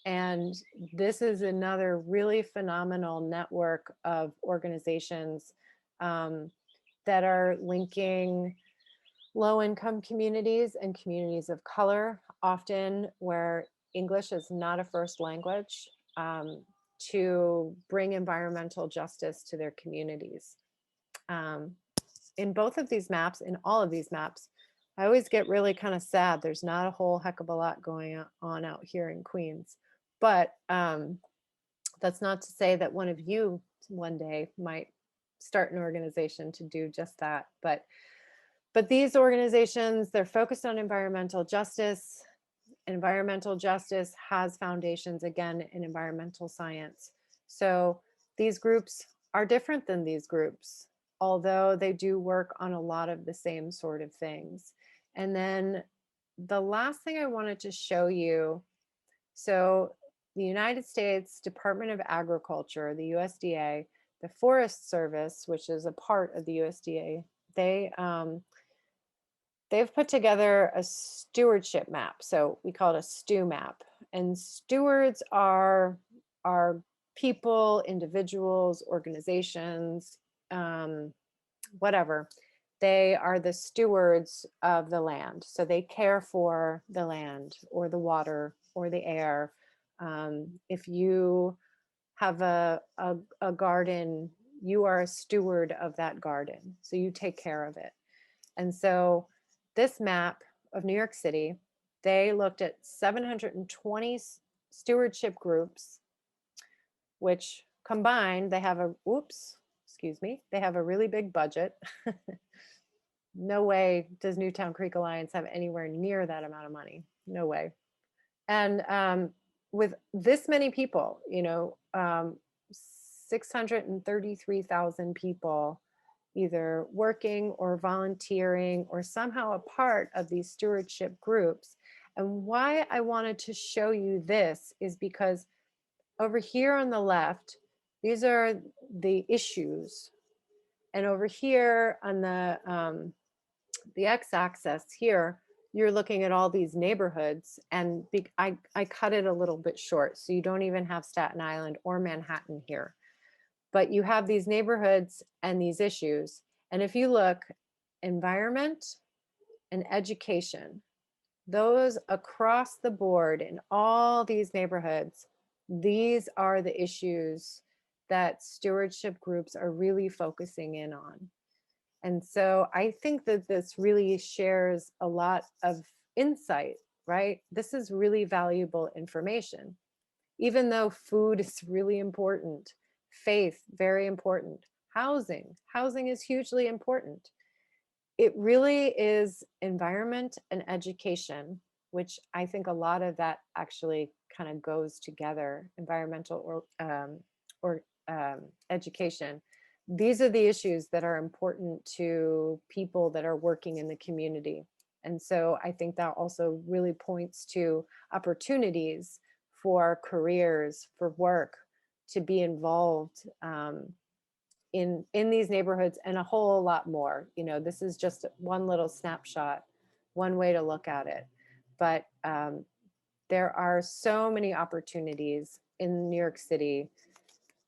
And this is another really phenomenal network of organizations that are linking low-income communities and communities of color, often where English is not a first language, to bring environmental justice to their communities. In both of these maps, in all of these maps, I always get really kind of sad. There's not a whole heck of a lot going on out here in Queens. But that's not to say that one of you one day might start an organization to do just that. But these organizations, they're focused on environmental justice. Environmental justice has foundations, again, in environmental science. So these groups are different than these groups, although they do work on a lot of the same sort of things. And then the last thing I wanted to show you, so the United States Department of Agriculture, the USDA, the Forest Service, which is a part of the USDA, they've put together a stewardship map. So we call it a STEW map. And stewards are people, individuals, organizations, whatever. They are the stewards of the land. So they care for the land or the water or the air. If you have a garden, you are a steward of that garden. So you take care of it. And so this map of New York City, they looked at 720 stewardship groups, which combined, they have a, they have a really big budget. No way does Newtown Creek Alliance have anywhere near that amount of money. No way. And with this many people, 633,000 people either working or volunteering or somehow a part of these stewardship groups. And why I wanted to show you this is because over here on the left, these are the issues. And over here on the x-axis here, you're looking at all these neighborhoods, and I cut it a little bit short, so you don't even have Staten Island or Manhattan here. But you have these neighborhoods and these issues. And if you look, environment and education, those across the board in all these neighborhoods, these are the issues that stewardship groups are really focusing in on. And so I think that this really shares a lot of insight, right? This is really valuable information. Even though food is really important, faith, very important, housing is hugely important. It really is environment and education, which I think a lot of that actually kind of goes together, environmental or education. These are the issues that are important to people that are working in the community. And so I think that also really points to opportunities for careers, for work, to be involved in these neighborhoods and a whole lot more. This is just one little snapshot, one way to look at it. But there are so many opportunities in New York City.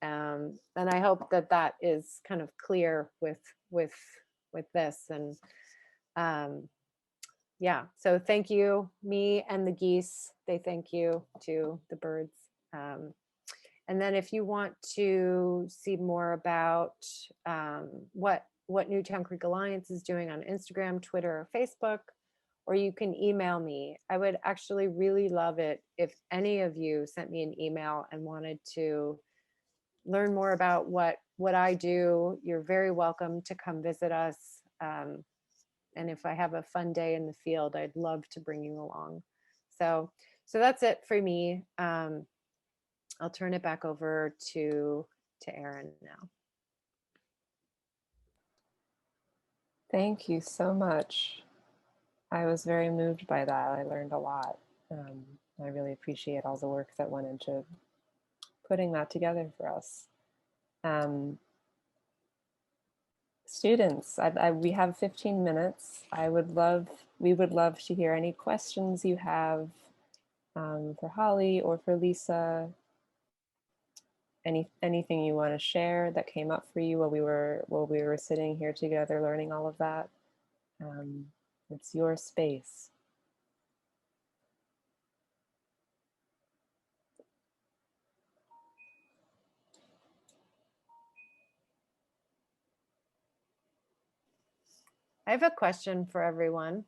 And I hope that that is kind of clear with this. And yeah, so thank you, me and the geese. They thank you to the birds. And then if you want to see more about what Newtown Creek Alliance is doing on Instagram, Twitter, or Facebook, or you can email me. I would actually really love it if any of you sent me an email and wanted to learn more about what I do. You're very welcome to come visit us. And if I have a fun day in the field, I'd love to bring you along. So that's it for me. I'll turn it back over to Erin now. Thank you so much. I was very moved by that. I learned a lot. I really appreciate all the work that went into putting that together for us. Students, we have 15 minutes. We would love to hear any questions you have for Holly or for Lisa. Anything you want to share that came up for you while we were sitting here together learning all of that. It's your space. I have a question for everyone.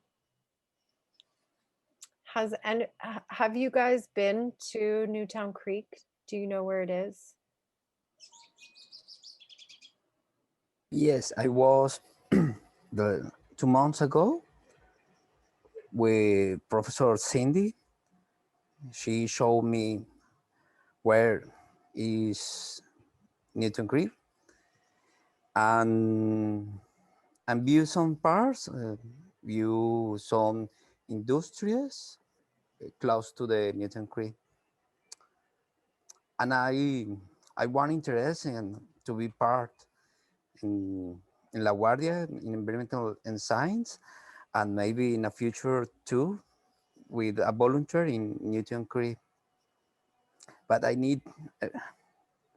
Have you guys been to Newtown Creek? Do you know where it is? Yes, I was 2 months ago with Professor Cindy. She showed me where is Newton Creek and view some parts, view some industries close to the Newton Creek. And I want interested in to be part in La Guardia in environmental and science, and maybe in the future too, with a volunteer in Newton Creek. But I need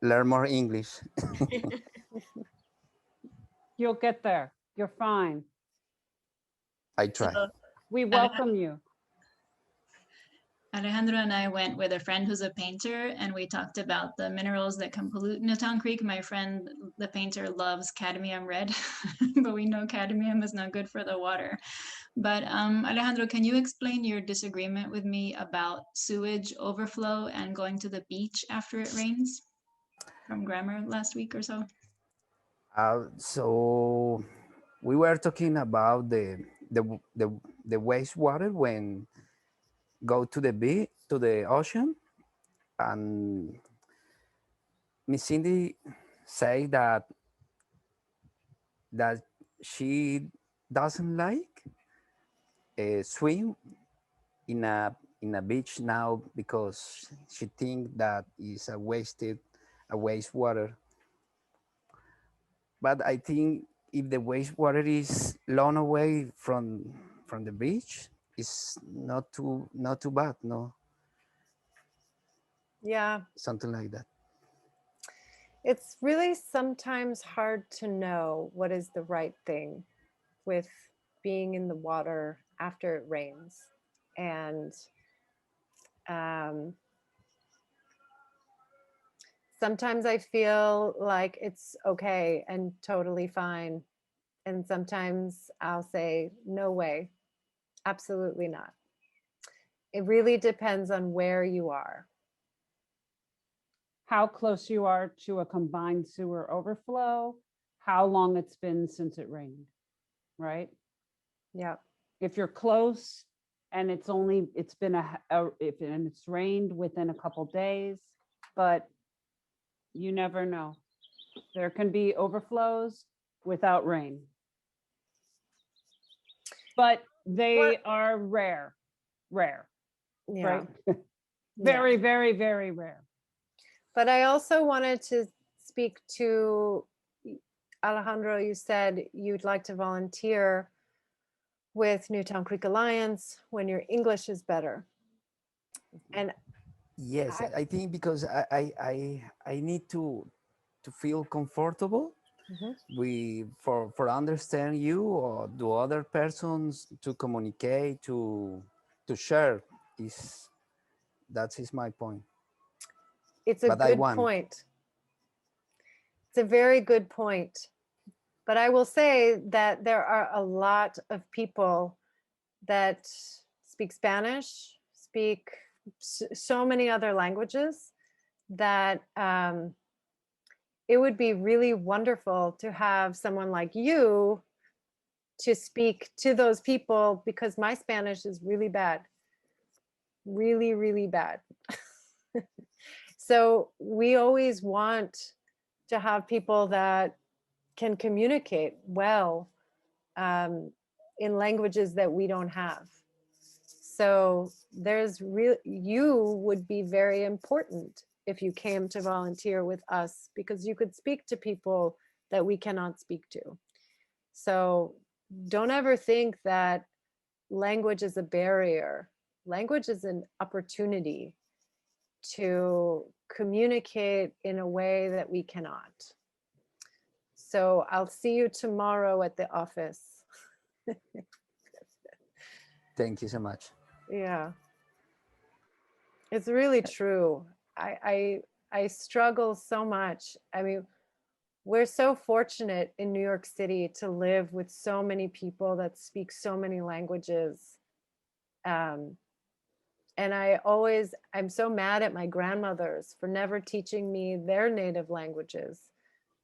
learn more English. You'll get there. You're fine. I try. So We welcome you. Alejandro and I went with a friend who's a painter, and we talked about the minerals that can pollute Newtown Creek. My friend, the painter, loves cadmium red, but we know cadmium is not good for the water. But Alejandro, can you explain your disagreement with me about sewage overflow and going to the beach after it rains from grammar last week or so? So we were talking about the wastewater when go to the beach, to the ocean, and Miss Cindy say that she doesn't like swim in a beach now because she think that is a wastewater. But I think if the wastewater is long away from the beach, it's not too bad, no, Yeah, something like that. it's really sometimes hard to know what is the right thing with being in the water after it rains. And sometimes I feel like it's okay and totally fine. And sometimes I'll say, no way, absolutely not. It really depends on where you are. How close you are to a combined sewer overflow, how long it's been since it rained, right? Yeah. If you're close and it's been and it's rained within a couple days, but you never know. There can be overflows without rain. But they are rare, Yeah. right? Yeah. Very, very, very rare. But I also wanted to speak to Alejandro. You said you'd like to volunteer with Newtown Creek Alliance when your English is better. And Yes, I think because I need to feel comfortable for understand you or the other persons to communicate to share that is my point. it's a But I good want. point. It's a very good point. But I will say that there are a lot of people that speak Spanish, speak so many other languages that it would be really wonderful to have someone like you to speak to those people, because my Spanish is really bad, really, really bad. So we always want to have people that can communicate well in languages that we don't have. So you would be very important if you came to volunteer with us, because you could speak to people that we cannot speak to. So don't ever think that language is a barrier. Language is an opportunity to communicate in a way that we cannot. So I'll see you tomorrow at the office. Thank you so much. Yeah. It's really true. I struggle so much. I mean, we're so fortunate in New York City to live with so many people that speak so many languages. And I'm so mad at my grandmothers for never teaching me their native languages.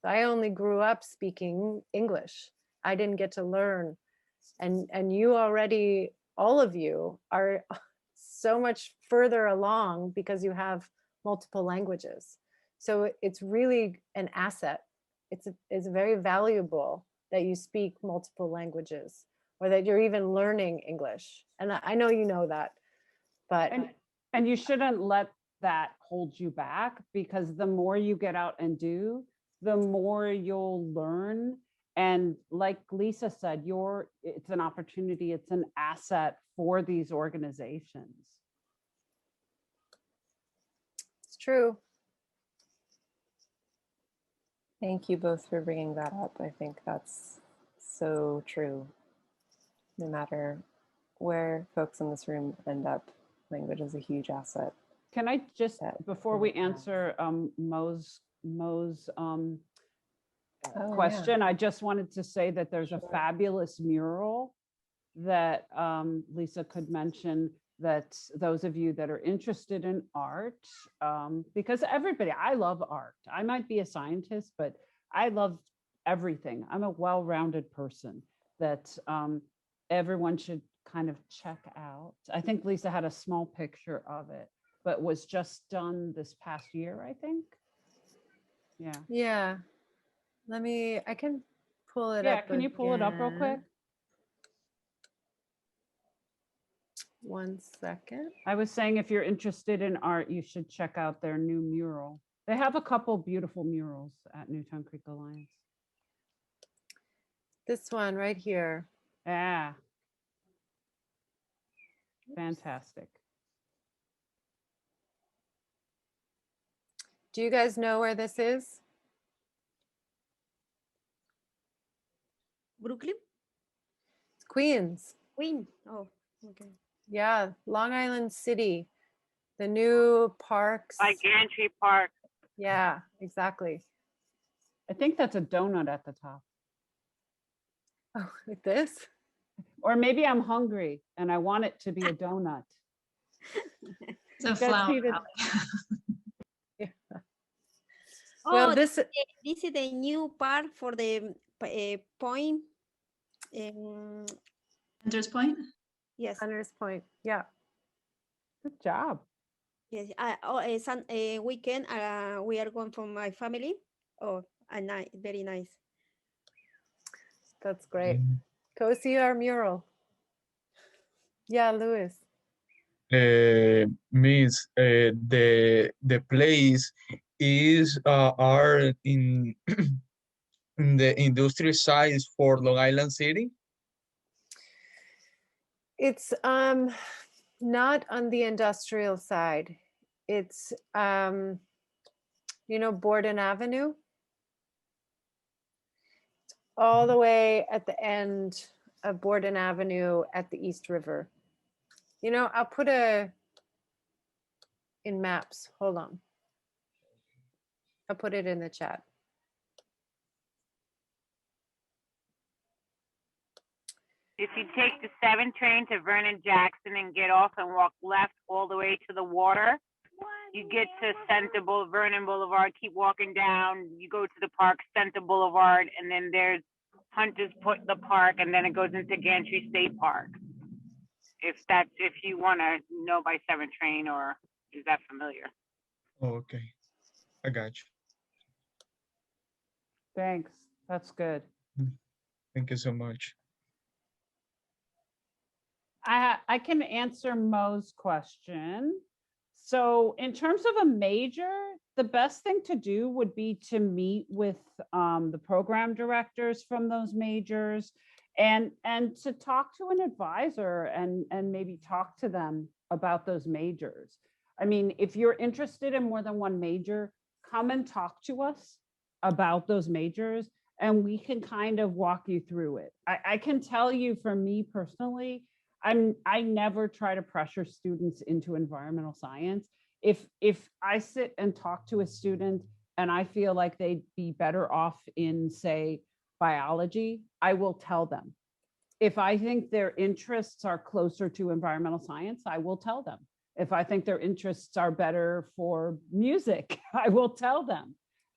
I only grew up speaking English. I didn't get to learn. And you already, all of you are so much further along because you have multiple languages. So it's really an asset. It's very valuable that you speak multiple languages, or that you're even learning English. And I know you know that, but And you shouldn't let that hold you back, because the more you get out and do, the more you'll learn. And like Lisa said, it's an opportunity, it's an asset for these organizations. it's true. Thank you both for bringing that up. I think that's so true. No matter where folks in this room end up, language is a huge asset. Can I just, that before we answer Mo's Oh, question, I just wanted to say that there's a Sure. fabulous mural that Lisa could mention, that those of you that are interested in art, because I love art. I might be a scientist, but I love everything. I'm a well-rounded person that everyone should kind of check out. I think Lisa had a small picture of it, but was just done this past year, I think. Yeah. Yeah. I can pull it up. Yeah, can you pull it up real quick? again. 1 second. I was saying, if you're interested in art, you should check out their new mural. They have a couple beautiful murals at Newtown Creek Alliance. This one right here. Yeah. Fantastic. Do you guys know where this is? Brooklyn? It's Queens. Queen. Oh, okay. Yeah, Long Island City. The new parks. Like Gantry Park. Yeah, exactly. I think that's a donut at the top. Oh, like this? Or maybe I'm hungry and I want it to be a donut. It's a guys flower. see the- probably. Well, Oh, this this is the new part for the point. Um, Hunter's Point. yes, Hunter's Point. Yeah. Good job. yes. Weekend, we are going from my family. Oh, a nice, very nice. That's great. Go see our mural. Yeah, Louis. Means the place is are in in the industry size for Long Island City. It's not on the industrial side. It's Borden Avenue. It's all the way at the end of Borden Avenue at the East River. I'll put in maps. Hold on. I'll put it in the chat. If you take the 7 train to Vernon Jackson and get off and walk left all the way to the water, you get to Vernon Boulevard, keep walking down, you go to the park, Center Boulevard, and then there's Hunter's Point, the park, and then it goes into Gantry State Park. If you want to know by 7 train, or is that familiar? Oh, okay, I got you. Thanks. That's good. Thank you so much. I can answer Mo's question. So in terms of a major, the best thing to do would be to meet with the program directors from those majors and to talk to an advisor and maybe talk to them about those majors. I mean, if you're interested in more than one major, come and talk to us about those majors and we can kind of walk you through it. I can tell you for me personally, I never try to pressure students into environmental science. If I sit and talk to a student and I feel like they'd be better off in, say, biology, I will tell them. If I think their interests are closer to environmental science, I will tell them. If I think their interests are better for music, I will tell them.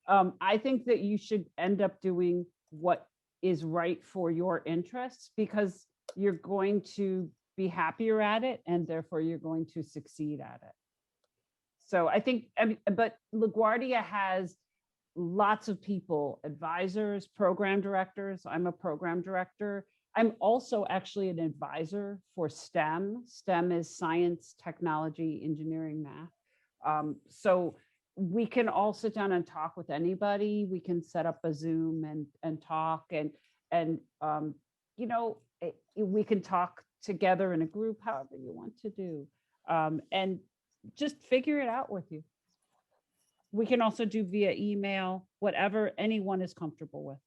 I think that you should end up doing what is right for your interests because you're going to be happier at it and therefore you're going to succeed at it. So I think, but LaGuardia has lots of people, advisors, program directors. I'm a program director. I'm also actually an advisor for STEM. STEM is science, technology, engineering, math. So we can all sit down and talk with anybody. We can set up a Zoom and talk and you know, we can talk together in a group, however you want to do, and just figure it out with you. We can also do via email, whatever anyone is comfortable with.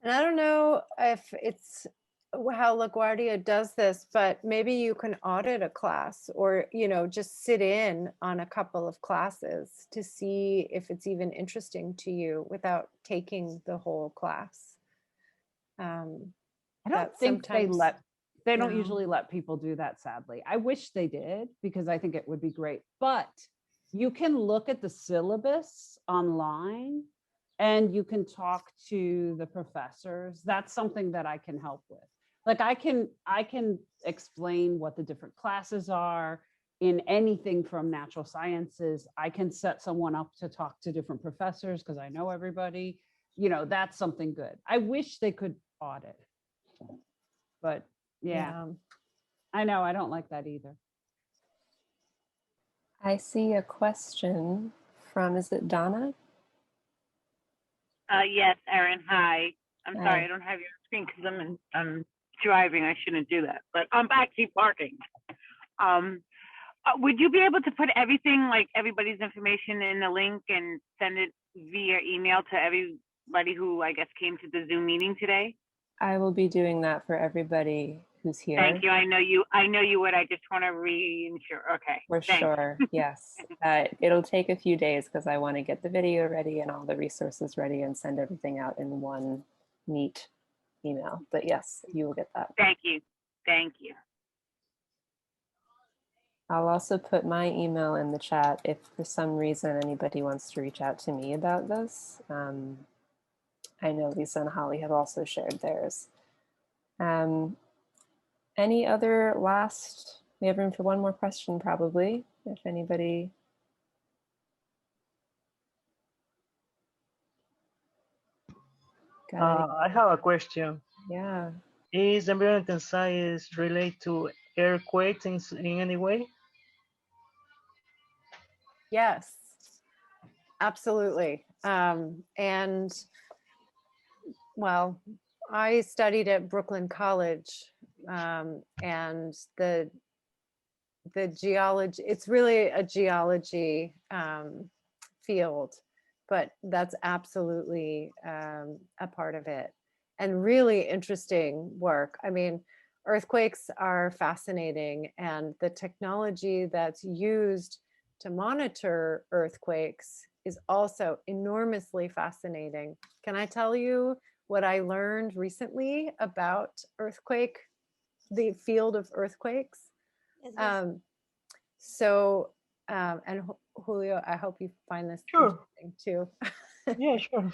And I don't know if it's how LaGuardia does this, but maybe you can audit a class or, you know, just sit in on a couple of classes to see if it's even interesting to you without taking the whole class. I don't think they don't No. usually let people do that, sadly. I wish they did because I think it would be great. But you can look at the syllabus online and you can talk to the professors. That's something that I can help with. Like I can explain what the different classes are in anything from natural sciences. I can set someone up to talk to different professors because I know everybody. You know, that's something good. I wish they could audit. But yeah, I know, I don't like that either. I see a question from, is it Donna? Yes, Erin, hi. I'm Hi. sorry, I don't have your screen because I'm driving. I shouldn't do that, but I'm actually parking. Would you be able to put everything, like everybody's information in the link and send it via email to everybody who I guess came to the Zoom meeting today? I will be doing that for everybody who's here. Thank you. I know you would. I just want to reinsure. Okay. For thanks. sure, yes. It'll take a few days because I want to get the video ready and all the resources ready and send everything out in one neat email. But yes, you will get that. Thank you. Thank you. I'll also put my email in the chat if for some reason anybody wants to reach out to me about this. I know Lisa and Holly have also shared theirs. Any other last, we have room for one more question probably, if anybody. I have a question. Yeah. Is environmental science related to earthquakes in any way? Yes, absolutely. And well, I studied at Brooklyn College, and the geology, it's really a geology field, but that's absolutely a part of it. And really interesting work. I mean, earthquakes are fascinating, and the technology that's used to monitor earthquakes is also enormously fascinating. Can I tell you what I learned recently about the field of earthquakes? Yes, yes. And Julio, I hope you find this Sure. interesting too. Yeah, sure.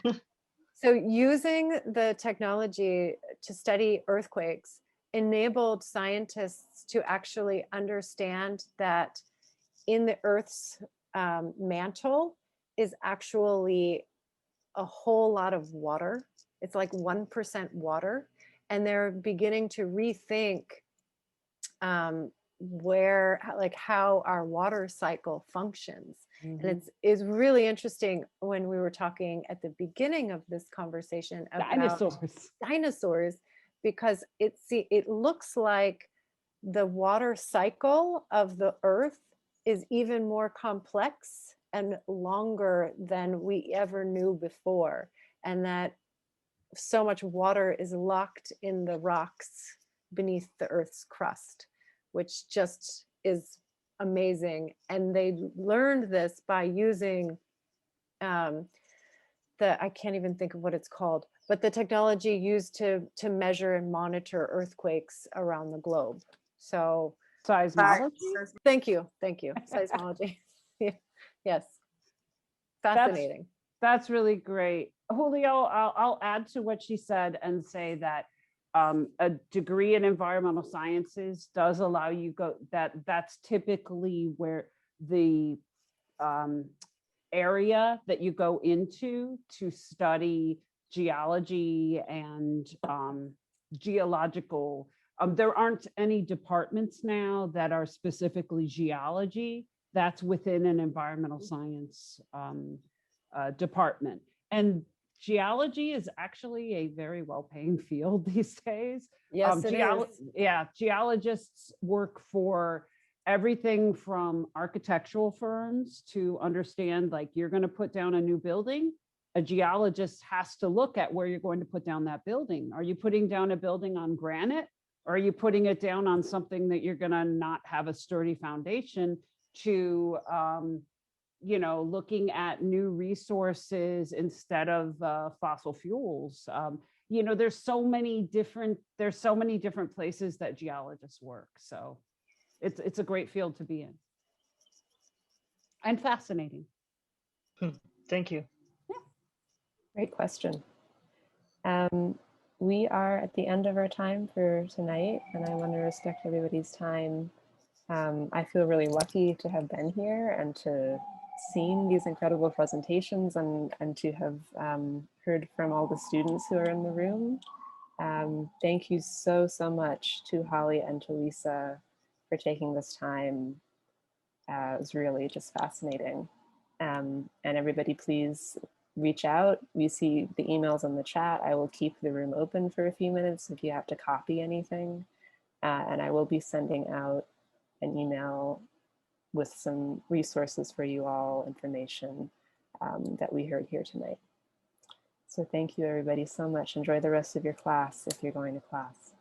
So using the technology to study earthquakes enabled scientists to actually understand that in the Earth's mantle is actually a whole lot of water. It's like 1% water. and they're beginning to rethink how our water cycle functions. And it's really interesting when we were talking at the beginning of this conversation about dinosaurs, because it looks like the water cycle of the earth is even more complex and longer than we ever knew before, and that so much water is locked in the rocks beneath the earth's crust, which just is amazing. And they learned this by using I can't even think of what it's called, but the technology used to measure and monitor earthquakes around the globe. So seismology. Thank you. Seismology. Yes. Fascinating. That's really great. Julio, I'll add to what she said and say that a degree in environmental sciences does allow you that's typically where the area that you go into to study geology and geological. There aren't any departments now that are specifically geology. That's within an environmental science department. And geology is actually a very well-paying field these days. Yes, it is. Yeah, geologists work for everything from architectural firms to understand, like, you're going to put down a new building. A geologist has to look at where you're going to put down that building. Are you putting down a building on granite? Or are you putting it down on something that you're going to not have a sturdy foundation? To looking at new resources instead of fossil fuels. There's so many different places that geologists work. So it's a great field to be in. And fascinating. Thank you. Yeah. Great question. We are at the end of our time for tonight, and I want to respect everybody's time. I feel really lucky to have been here and to seen these incredible presentations and to have heard from all the students who are in the room. Thank you so much to Holly and to Lisa for taking this time. It was really just fascinating. And everybody, please reach out. We see the emails in the chat. I will keep the room open for a few minutes if you have to copy anything. And I will be sending out an email with some resources for you all, information that we heard here tonight. So thank you everybody so much. Enjoy the rest of your class if you're going to class.